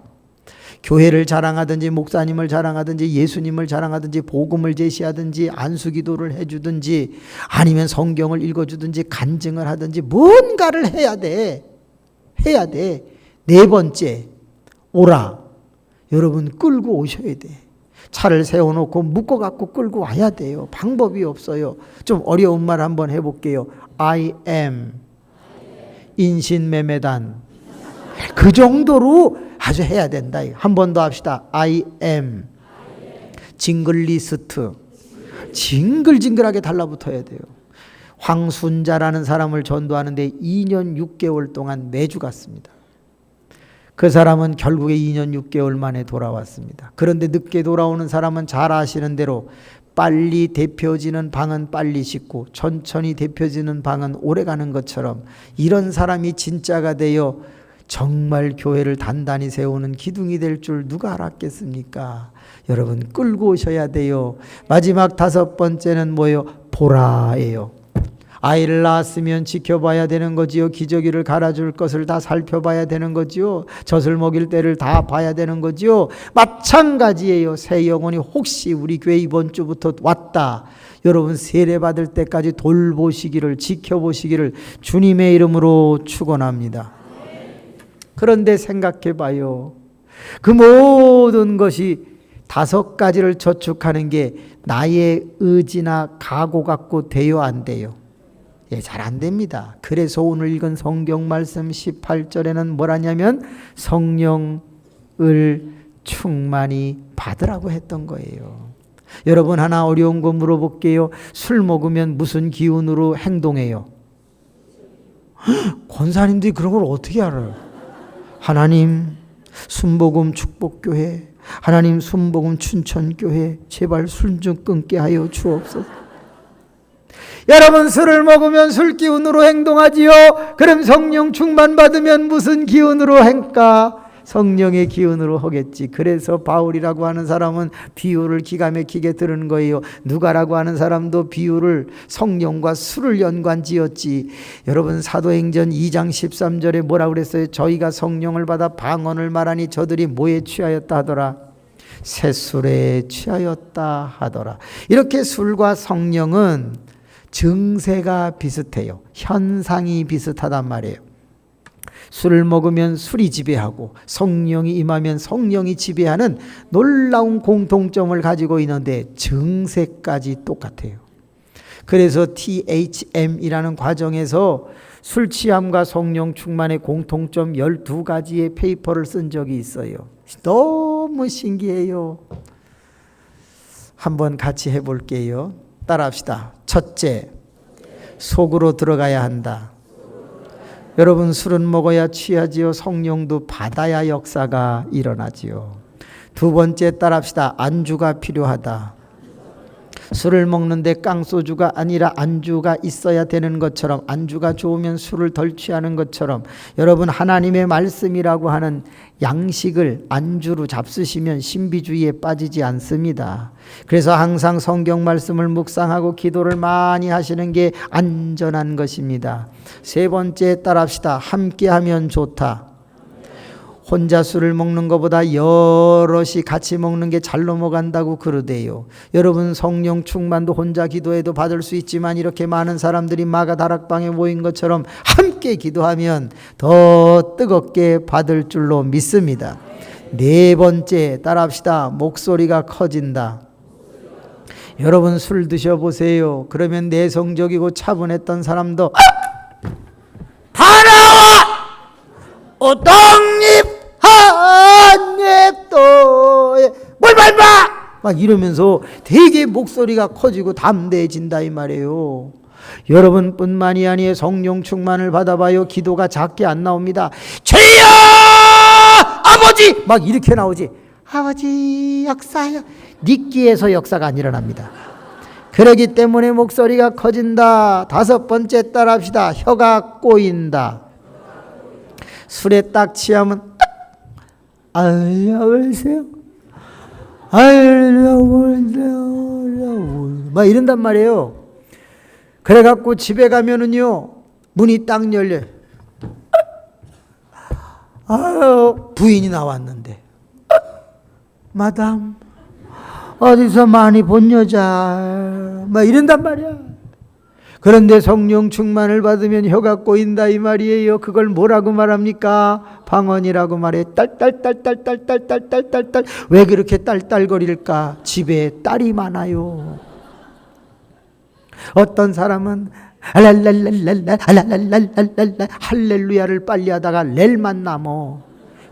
Speaker 1: 교회를 자랑하든지 목사님을 자랑하든지 예수님을 자랑하든지 복음을 제시하든지 안수기도를 해주든지 아니면 성경을 읽어주든지 간증을 하든지 뭔가를 해야 돼. 해야 돼. 네 번째, 오라. 여러분 끌고 오셔야 돼. 차를 세워놓고 묶어갖고 끌고 와야 돼요. 방법이 없어요. 좀 어려운 말 한번 해볼게요. I am 인신매매단. 그 정도로 아주 해야 된다. 한 번 더 합시다. I am 징글리스트. 징글징글하게 달라붙어야 돼요. 황순자라는 사람을 전도하는데 2년 6개월 동안 매주 갔습니다. 그 사람은 결국에 2년 6개월 만에 돌아왔습니다. 그런데 늦게 돌아오는 사람은 잘 아시는 대로 빨리 데펴지는 방은 빨리 씻고 천천히 데펴지는 방은 오래 가는 것처럼 이런 사람이 진짜가 되어 정말 교회를 단단히 세우는 기둥이 될 줄 누가 알았겠습니까? 여러분 끌고 오셔야 돼요. 마지막 다섯 번째는 뭐예요? 보라예요. 아이를 낳았으면 지켜봐야 되는 거지요. 기저귀를 갈아줄 것을 다 살펴봐야 되는 거지요. 젖을 먹일 때를 다 봐야 되는 거지요. 마찬가지예요. 새 영혼이 혹시 우리 교회 이번 주부터 왔다. 여러분 세례 받을 때까지 돌보시기를, 지켜보시기를 주님의 이름으로 축원합니다. 그런데 생각해 봐요. 그 모든 것이 다섯 가지를 저축하는 게 나의 의지나 각오 갖고 돼요, 안 돼요? 예, 잘 안 됩니다. 그래서 오늘 읽은 성경 말씀 18절에는 뭐라냐면 성령을 충만히 받으라고 했던 거예요. 여러분 하나 어려운 거 물어볼게요. 술 먹으면 무슨 기운으로 행동해요? 권사님들이 그런 걸 어떻게 알아요? 하나님 순복음 축복교회, 하나님 순복음 춘천교회 제발 술 좀 끊게 하여 주옵소서. 여러분 술을 먹으면 술 기운으로 행동하지요. 그럼 성령 충만 받으면 무슨 기운으로 행까? 성령의 기운으로 하겠지. 그래서 바울이라고 하는 사람은 비유를 기가 막히게 들은 거예요. 누가라고 하는 사람도 비유를 성령과 술을 연관지었지. 여러분 사도행전 2장 13절에 뭐라고 그랬어요? 저희가 성령을 받아 방언을 말하니 저들이 뭐에 취하였다 하더라? 새술에 취하였다 하더라. 이렇게 술과 성령은 증세가 비슷해요. 현상이 비슷하단 말이에요. 술을 먹으면 술이 지배하고 성령이 임하면 성령이 지배하는 놀라운 공통점을 가지고 있는데 증세까지 똑같아요. 그래서 THM이라는 과정에서 술 취함과 성령 충만의 공통점 12가지의 페이퍼를 쓴 적이 있어요. 너무 신기해요. 한번 같이 해볼게요. 따라합시다. 첫째, 속으로 들어가야 한다. 여러분 술은 먹어야 취하지요. 성령도 받아야 역사가 일어나지요. 두 번째 따라합시다. 안주가 필요하다. 술을 먹는데 깡소주가 아니라 안주가 있어야 되는 것처럼, 안주가 좋으면 술을 덜 취하는 것처럼 여러분 하나님의 말씀이라고 하는 양식을 안주로 잡수시면 신비주의에 빠지지 않습니다. 그래서 항상 성경 말씀을 묵상하고 기도를 많이 하시는 게 안전한 것입니다. 세 번째 따라합시다. 함께하면 좋다. 혼자 술을 먹는 것보다 여럿이 같이 먹는 게 잘 넘어간다고 그러대요. 여러분 성령 충만도 혼자 기도해도 받을 수 있지만 이렇게 많은 사람들이 마가 다락방에 모인 것처럼 함께 기도하면 더 뜨겁게 받을 줄로 믿습니다. 네 번째 따라합시다. 목소리가 커진다. 여러분 술 드셔보세요. 그러면 내성적이고 차분했던 사람도 다 나와! 떡잎 한 입도 뭘 밟아! 막 이러면서 되게 목소리가 커지고 담대해진다 이 말이에요. 여러분뿐만이 아니에요. 성령 충만을 받아봐요. 기도가 작게 안 나옵니다. 주여 아버지 막 이렇게 나오지. 아버지 역사요. 니끼에서 역사가 안 일어납니다. 그러기 때문에 목소리가 커진다. 다섯 번째 따라합시다. 혀가 꼬인다. 술에 딱 취하면 아유 여보세요 아유 여보세요 막 이런단 말이에요. 그래갖고 집에 가면은요 문이 딱 열려. 아유 부인이 나왔는데 마담 어디서 많이 본 여자 막 이런단 말이야. 그런데 성령 충만을 받으면 혀가 꼬인다 이 말이에요. 그걸 뭐라고 말합니까? 방언이라고 말해. 딸딸딸딸딸딸딸딸딸. 왜 그렇게 딸딸거릴까? 집에 딸이 많아요. 어떤 사람은 할렐루야를 빨리 하다가 렐만 남어.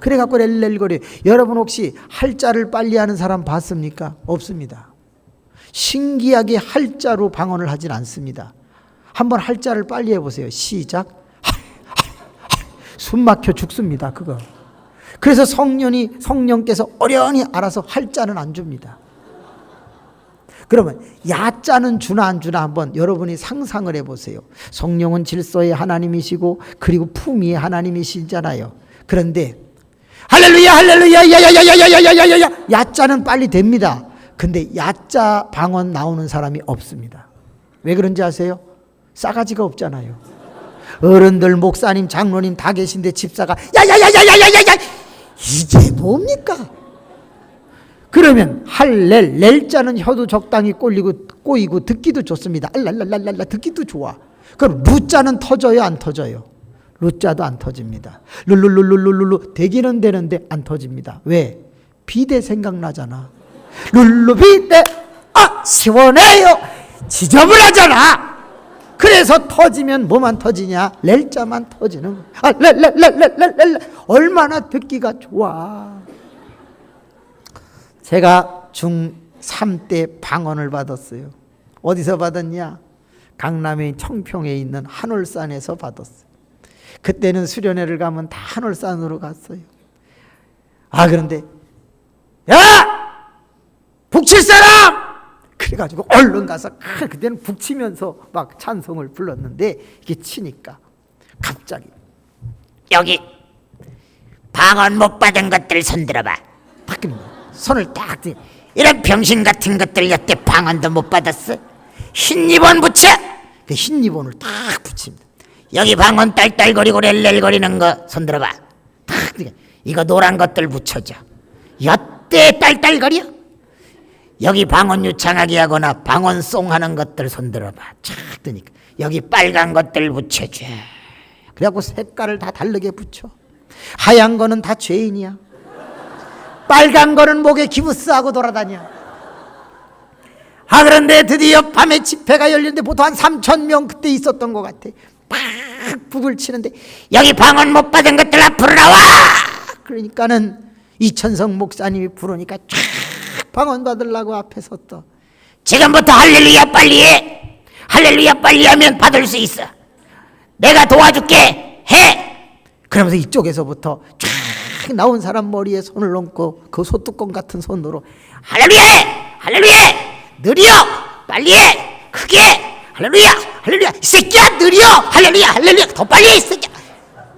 Speaker 1: 그래갖고 렐렐거려. 여러분 혹시 할자를 빨리 하는 사람 봤습니까? 없습니다. 신기하게 할자로 방언을 하진 않습니다. 한번 할자를 빨리 해보세요. 시작. 숨 막혀 죽습니다. 그거. 그래서 성령께서 어련히 알아서 할자는 안 줍니다. 그러면 야자는 주나 안 주나 한번 여러분이 상상을 해보세요. 성령은 질서의 하나님이시고 그리고 품위의 하나님이시잖아요. 그런데 할렐루야 할렐루야 야야야야야야야야야 야자는 빨리 됩니다. 근데 야자 방언 나오는 사람이 없습니다. 왜 그런지 아세요? 싸가지가 없잖아요. 어른들 목사님 장로님 다 계신데 집사가 야야야야야야야야 이게 뭡니까? 그러면 렐자는 혀도 적당히 꼬이고 듣기도 좋습니다. 알랄랄랄랄라 듣기도 좋아. 그럼 루자는 터져요 안 터져요? 루자도 안 터집니다. 룰룰룰룰룰루 되기는 되는데 안 터집니다. 왜? 비대 생각나잖아. 룰루 비대 시원해요. 지저분하잖아. 그래서 터지면 뭐만 터지냐? 렐자만 터지는 거야. 렐렐렐렐렐렐 얼마나 듣기가 좋아. 제가 중3 때 방언을 받았어요. 어디서 받았냐? 강남의 청평에 있는 한올산에서 받았어요. 그때는 수련회를 가면 다 한올산으로 갔어요. 그런데 야! 북칠 사람! 그래가지고 얼른 가서 그때는 북치면서 막 찬송을 불렀는데 이게 치니까 갑자기
Speaker 2: 여기 방언 못 받은 것들 손들어봐.
Speaker 1: 손을 딱
Speaker 2: 이런 병신 같은 것들 여태 방언도 못 받았어? 흰 리본 붙여.
Speaker 1: 그 흰 리본을 딱 붙입니다.
Speaker 2: 여기 방언 딸딸거리고 렐렐거리는 거 손들어봐.
Speaker 1: 딱
Speaker 2: 이거 노란 것들 붙여줘. 여태 딸딸거려? 여기 방언 유창하게 하거나 방언송 하는 것들 손들어봐.
Speaker 1: 착 뜨니까
Speaker 2: 여기 빨간 것들 붙여줘.
Speaker 1: 그래갖고 색깔을 다 다르게 붙여. 하얀 거는 다 죄인이야. 빨간 거는 목에 기부스하고 돌아다녀. 그런데 드디어 밤에 집회가 열리는데 보통 한 3,000명 그때 있었던 것 같아. 막 북을 치는데
Speaker 2: 여기 방언 못 받은 것들 앞으로 나와.
Speaker 1: 그러니까는 이천성 목사님이 부르니까 쫙 방언 받으려고 앞에 섰다.
Speaker 2: 지금부터 할렐루야 빨리 해. 할렐루야 빨리 하면 받을 수 있어. 내가 도와줄게. 해.
Speaker 1: 그러면서 이쪽에서부터 쫙 나온 사람 머리에 손을 얹고 그 소뚜껑 같은 손으로
Speaker 2: 할렐루야 해. 할렐루야 해. 느려. 빨리 해. 크게 해. 할렐루야. 할렐루야. 이 새끼야 느려. 할렐루야. 할렐루야. 더 빨리 해. 이 새끼야.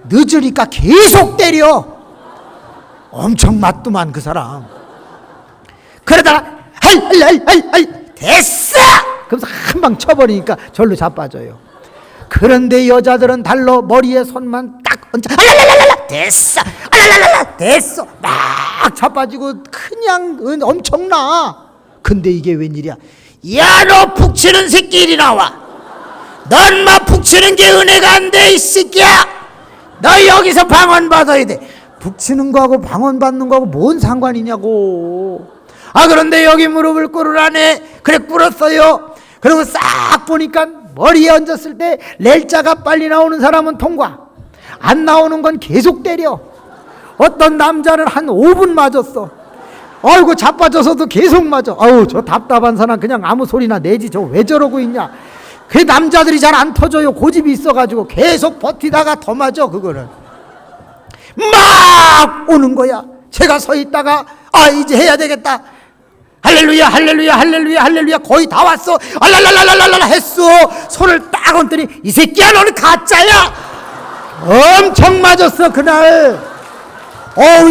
Speaker 1: 늦으니까 계속 때려. 엄청 맞더만 그 사람. 그러다가 할
Speaker 2: 됐어.
Speaker 1: 그러면서 한 방 쳐버리니까 절로 자빠져요. 그런데 여자들은 달러 머리에 손만 딱 얹어.
Speaker 2: 알랄랄랄라. 됐어. 알랄랄랄라.
Speaker 1: 됐어. 막 자빠지고 그냥 엄청나. 근데 이게 웬일이야?
Speaker 2: 야, 너 북치는 새끼 이리 나와. 넌 막 북치는 게 은혜가 안 돼, 이 새끼야. 너 여기서 방언 받아야 돼.
Speaker 1: 북치는 거하고 방언 받는 거하고 뭔 상관이냐고. 그런데 여기 무릎을 꿇으라네. 그래 꿇었어요. 그리고 싹 보니까 머리에 얹었을 때 렐자가 빨리 나오는 사람은 통과, 안 나오는 건 계속 때려. 어떤 남자는 한 5분 맞았어. 아이고 자빠져서도 계속 맞아. 아우 저 답답한 사람 그냥 아무 소리나 내지 저 왜 저러고 있냐. 그 남자들이 잘 안 터져요. 고집이 있어가지고 계속 버티다가 더 맞아. 그거는 막 오는 거야. 제가 서 있다가 이제 해야 되겠다. 할렐루야 할렐루야 할렐루야 할렐루야 거의 다 왔어. 알랄랄랄랄랄라 했어. 손을 딱 얹더니 이 새끼야 너는 가짜야. 엄청 맞았어 그날.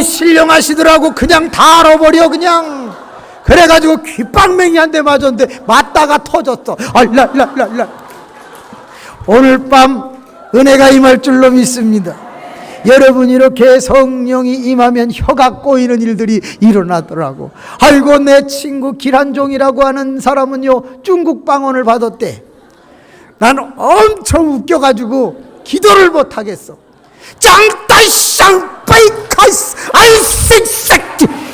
Speaker 1: 신령하시더라고. 그냥 다 알아버려 그냥. 그래가지고 귓방맹이 한 대 맞았는데 맞다가 터졌어. 알랄랄랄라. 오늘 밤 은혜가 임할 줄로 믿습니다. 여러분 이렇게 성령이 임하면 혀가 꼬이는 일들이 일어나더라고. 아이고 내 친구 길한종이라고 하는 사람은요 중국 방언을 받았대. 나는 엄청 웃겨가지고 기도를 못하겠어. 짱따샹빠이카스 아이색색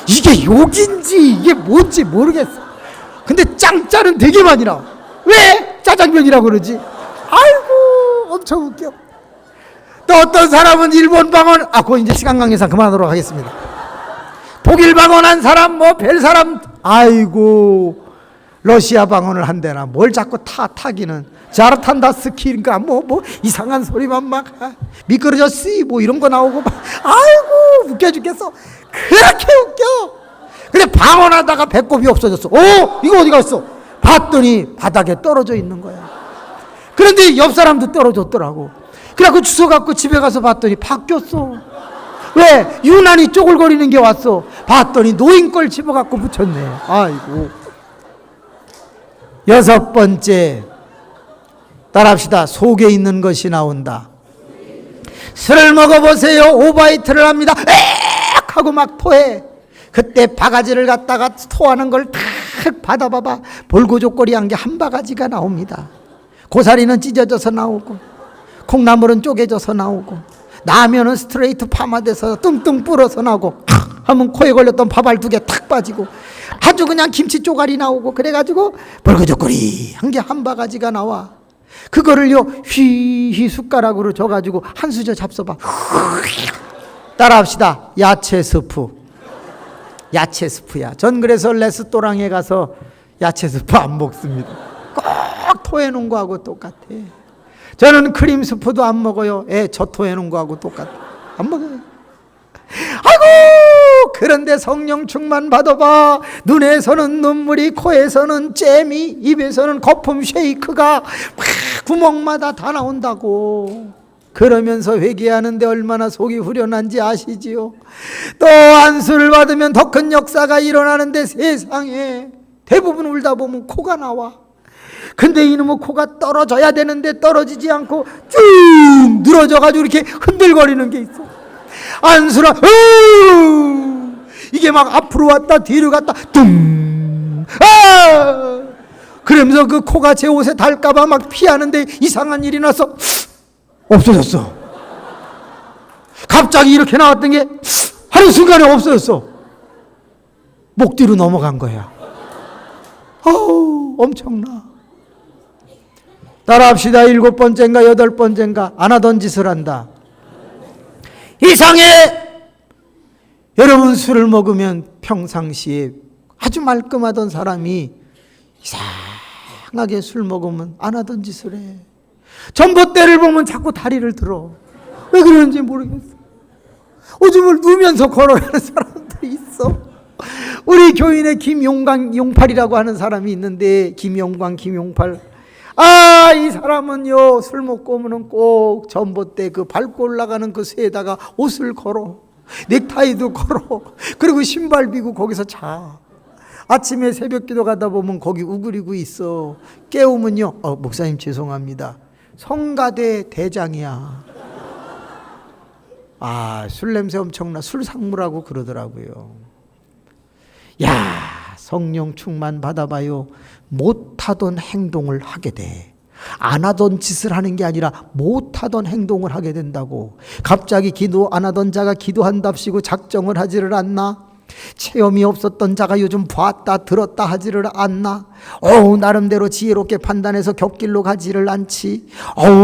Speaker 1: 이게 욕인지 이게 뭔지 모르겠어. 근데 짱짜는 되게 많이 나와. 왜 짜장면이라고 그러지? 아이고 엄청 웃겨. 또 어떤 사람은 일본 방언, 그거 이제 시간 관계상 그만하도록 하겠습니다. 독일 방언한 사람, 별 사람, 아이고, 러시아 방언을 한대나, 뭘 자꾸 타기는, 자르탄다스키인가, 이상한 소리만 막, 미끄러졌지, 이런 거 나오고, 아이고, 웃겨 죽겠어. 그렇게 웃겨. 근데 방언하다가 배꼽이 없어졌어. 이거 어디 갔어? 봤더니 바닥에 떨어져 있는 거야. 그런데 옆 사람도 떨어졌더라고. 그래갖고 주워 갖고 집에 가서 봤더니 바뀌었어. 왜? 유난히 쪼글거리는 게 왔어. 봤더니 노인 걸 집어갖고 붙였네. 아이고. 6번째 따라합시다. 속에 있는 것이 나온다. 술을 먹어보세요. 오바이트를 합니다. 액 하고 막 토해. 그때 바가지를 갖다가 토하는 걸 탁 받아봐봐. 볼고족거리한 게 한 바가지가 나옵니다. 고사리는 찢어져서 나오고 콩나물은 쪼개져서 나오고 라면은 스트레이트 파마돼서 뚱뚱 불어서 나오고 하면 코에 걸렸던 밥알 2개 탁 빠지고 아주 그냥 김치 쪼가리 나오고 그래가지고 벌거적거리 한 게 한 바가지가 나와. 그거를요 휘휘 숟가락으로 져가지고 한 수저 잡숴봐. 따라합시다. 야채 스프. 야채 스프야. 전 그래서 레스토랑에 가서 야채 스프 안 먹습니다. 꼭 토해놓은 거하고 똑같아. 저는 크림 스프도 안 먹어요. 저 토해놓은 거하고 똑같아. 안 먹어요. 아이고, 그런데 성령 충만 받아봐. 눈에서는 눈물이, 코에서는 잼이, 입에서는 거품 쉐이크가 막 구멍마다 다 나온다고. 그러면서 회개하는데 얼마나 속이 후련한지 아시지요? 또 안수를 받으면 더 큰 역사가 일어나는데 세상에 대부분 울다 보면 코가 나와. 근데 이놈의 코가 떨어져야 되는데 떨어지지 않고 쭉 늘어져가지고 이렇게 흔들거리는 게 있어. 안수라 이게 막 앞으로 왔다 뒤로 갔다 뚱 그러면서 그 코가 제 옷에 닿을까봐 막 피하는데 이상한 일이 나서 없어졌어. 갑자기 이렇게 나왔던 게 하는 순간에 없어졌어. 목 뒤로 넘어간 거야. 엄청나. 따라합시다. 7번째인가 8번째인가 안 하던 짓을 한다. 이상해. 여러분, 술을 먹으면 평상시에 아주 말끔하던 사람이 이상하게 술 먹으면 안 하던 짓을 해. 전봇대를 보면 자꾸 다리를 들어. 왜 그러는지 모르겠어. 오줌을 누면서 걸어가는 사람도 있어. 우리 교인에 김용광, 용팔이라고 하는 사람이 있는데, 김용광, 김용팔. 이 사람은요, 술 먹고 오면은 꼭 전봇대 그 밟고 올라가는 그 쇠에다가 옷을 걸어. 넥타이도 걸어. 그리고 신발 비고 거기서 자. 아침에 새벽 기도 가다 보면 거기 우그리고 있어. 깨우면요, 목사님 죄송합니다. 성가대 대장이야. 술 냄새 엄청나. 술 상무라고 그러더라고요. 야, 성령 충만 받아봐요. 못하던 행동을 하게 돼. 안 하던 짓을 하는 게 아니라 못하던 행동을 하게 된다고. 갑자기 기도 안 하던 자가 기도한답시고 작정을 하지를 않나? 체험이 없었던 자가 요즘 봤다 들었다 하지를 않나? 나름대로 지혜롭게 판단해서 곁길로 가지를 않지.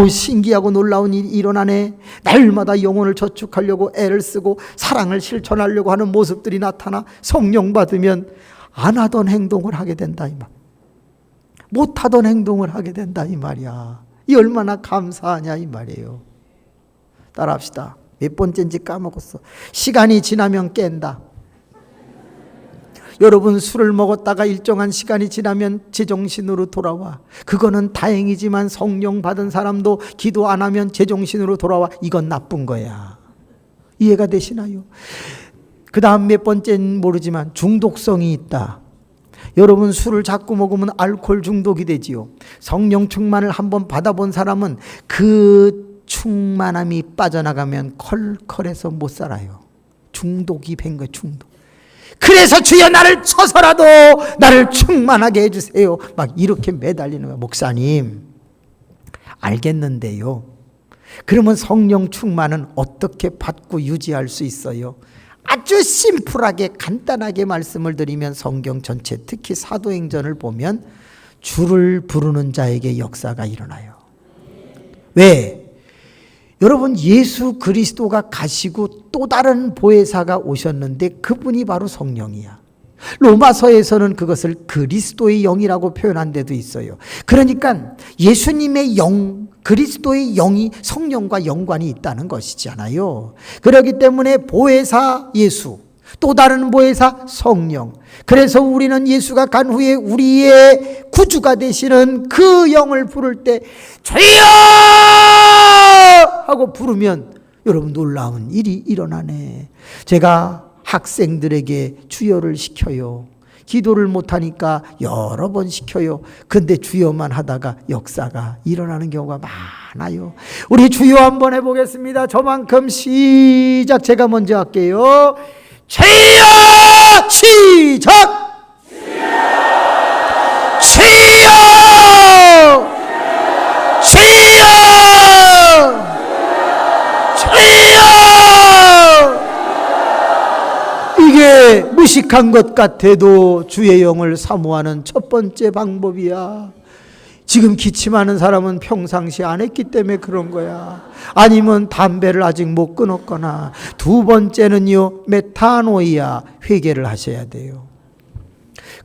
Speaker 1: 신기하고 놀라운 일이 일어나네. 날마다 영혼을 저축하려고 애를 쓰고 사랑을 실천하려고 하는 모습들이 나타나. 성령 받으면 안 하던 행동을 하게 된다 이 말. 못하던 행동을 하게 된다 이 말이야. 이 얼마나 감사하냐 이 말이에요. 따라합시다. 몇 번째인지 까먹었어. 시간이 지나면 깬다. 여러분, 술을 먹었다가 일정한 시간이 지나면 제정신으로 돌아와. 그거는 다행이지만 성령 받은 사람도 기도 안 하면 제정신으로 돌아와. 이건 나쁜 거야. 이해가 되시나요? 그 다음 몇 번째는 모르지만 중독성이 있다. 여러분, 술을 자꾸 먹으면 알코올 중독이 되지요. 성령 충만을 한번 받아본 사람은 그 충만함이 빠져나가면 컬컬해서 못 살아요. 중독이 된 거예요. 중독. 그래서 주여 나를 쳐서라도 나를 충만하게 해주세요. 막 이렇게 매달리는 거예요. 목사님, 알겠는데요. 그러면 성령 충만은 어떻게 받고 유지할 수 있어요? 아주 심플하게 간단하게 말씀을 드리면 성경 전체, 특히 사도행전을 보면 주를 부르는 자에게 역사가 일어나요. 왜? 여러분, 예수 그리스도가 가시고 또 다른 보혜사가 오셨는데 그분이 바로 성령이야. 로마서에서는 그것을 그리스도의 영이라고 표현한 데도 있어요. 그러니까 예수님의 영, 그리스도의 영이 성령과 연관이 있다는 것이잖아요. 그렇기 때문에 보혜사 예수, 또 다른 보혜사 성령. 그래서 우리는 예수가 간 후에 우리의 구주가 되시는 그 영을 부를 때 주여 하고 부르면 여러분 놀라운 일이 일어나네. 제가 학생들에게 주여를 시켜요. 기도를 못하니까 여러 번 시켜요. 근데 주여만 하다가 역사가 일어나는 경우가 많아요. 우리 주여 한번 해보겠습니다. 저만큼 시작. 제가 먼저 할게요. 주여! 시작! 주여! 주여! 주여! 이게 무식한 것 같아도 주의 영을 사모하는 첫 번째 방법이야. 지금 기침하는 사람은 평상시 안 했기 때문에 그런 거야. 아니면 담배를 아직 못 끊었거나, 두 번째는요, 메타노이아, 회개를 하셔야 돼요.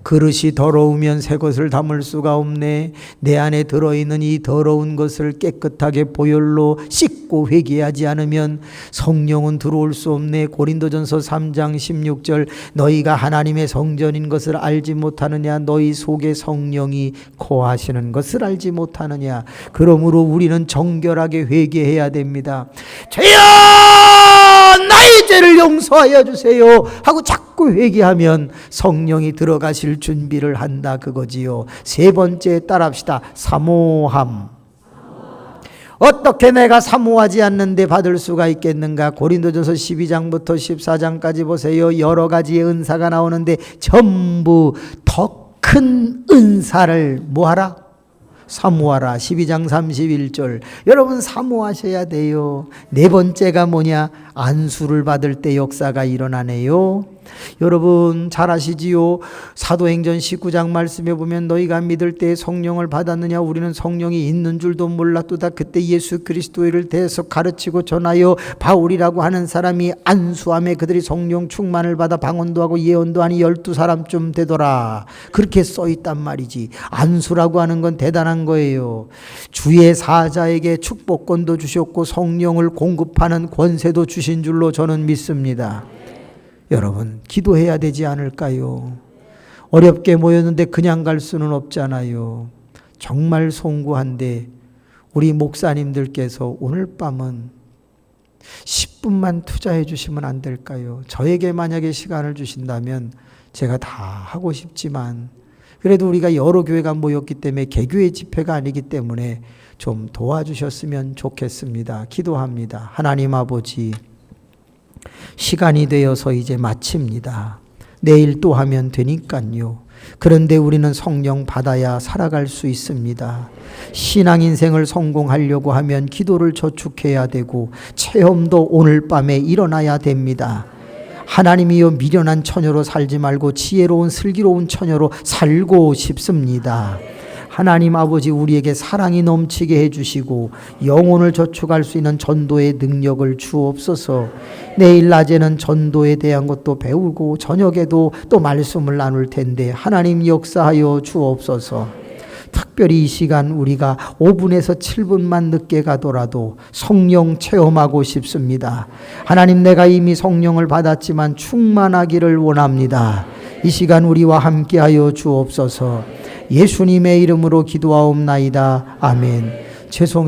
Speaker 1: 그릇이 더러우면 새 것을 담을 수가 없네. 내 안에 들어있는 이 더러운 것을 깨끗하게 보혈로 씻고 회개하지 않으면 성령은 들어올 수 없네. 고린도전서 3장 16절, 너희가 하나님의 성전인 것을 알지 못하느냐? 너희 속에 성령이 거하시는 것을 알지 못하느냐? 그러므로 우리는 정결하게 회개해야 됩니다. 주여 나의 죄를 용서하여 주세요 하고 자꾸 회개하면 성령이 들어가실 준비를 한다 그거지요. 세 번째 따라합시다. 사모함. 어떻게 내가 사모하지 않는데 받을 수가 있겠는가? 고린도전서 12장부터 14장까지 보세요. 여러 가지의 은사가 나오는데 전부 더 큰 은사를 뭐하라? 사모하라. 12장 31절. 여러분 사모하셔야 돼요. 네 번째가 뭐냐? 안수를 받을 때 역사가 일어나네요. 여러분 잘 아시지요? 사도행전 19장 말씀에 보면 너희가 믿을 때 성령을 받았느냐? 우리는 성령이 있는 줄도 몰랐도다. 그때 예수 그리스도를 대해서 가르치고 전하여 바울이라고 하는 사람이 안수함에 그들이 성령 충만을 받아 방언도 하고 예언도 하니 12사람쯤 되더라. 그렇게 써있단 말이지. 안수라고 하는 건 대단한 거예요. 주의 사자에게 축복권도 주셨고 성령을 공급하는 권세도 주신 줄로 저는 믿습니다. 여러분 기도해야 되지 않을까요? 어렵게 모였는데 그냥 갈 수는 없잖아요. 정말 송구한데 우리 목사님들께서 오늘 밤은 10분만 투자해 주시면 안 될까요? 저에게 만약에 시간을 주신다면 제가 다 하고 싶지만 그래도 우리가 여러 교회가 모였기 때문에 개교회 집회가 아니기 때문에 좀 도와주셨으면 좋겠습니다. 기도합니다. 하나님 아버지, 시간이 되어서 이제 마칩니다. 내일 또 하면 되니까요. 그런데 우리는 성령 받아야 살아갈 수 있습니다. 신앙 인생을 성공하려고 하면 기도를 저축해야 되고 체험도 오늘 밤에 일어나야 됩니다. 하나님이여 미련한 처녀로 살지 말고 지혜로운 슬기로운 처녀로 살고 싶습니다. 하나님 아버지 우리에게 사랑이 넘치게 해주시고 영혼을 저축할 수 있는 전도의 능력을 주옵소서. 내일 낮에는 전도에 대한 것도 배우고 저녁에도 또 말씀을 나눌 텐데 하나님 역사하여 주옵소서. 특별히 이 시간 우리가 5분에서 7분만 늦게 가더라도 성령 체험하고 싶습니다. 하나님 내가 이미 성령을 받았지만 충만하기를 원합니다. 이 시간 우리와 함께하여 주옵소서. 예수님의 이름으로 기도하옵나이다. 아멘. 죄송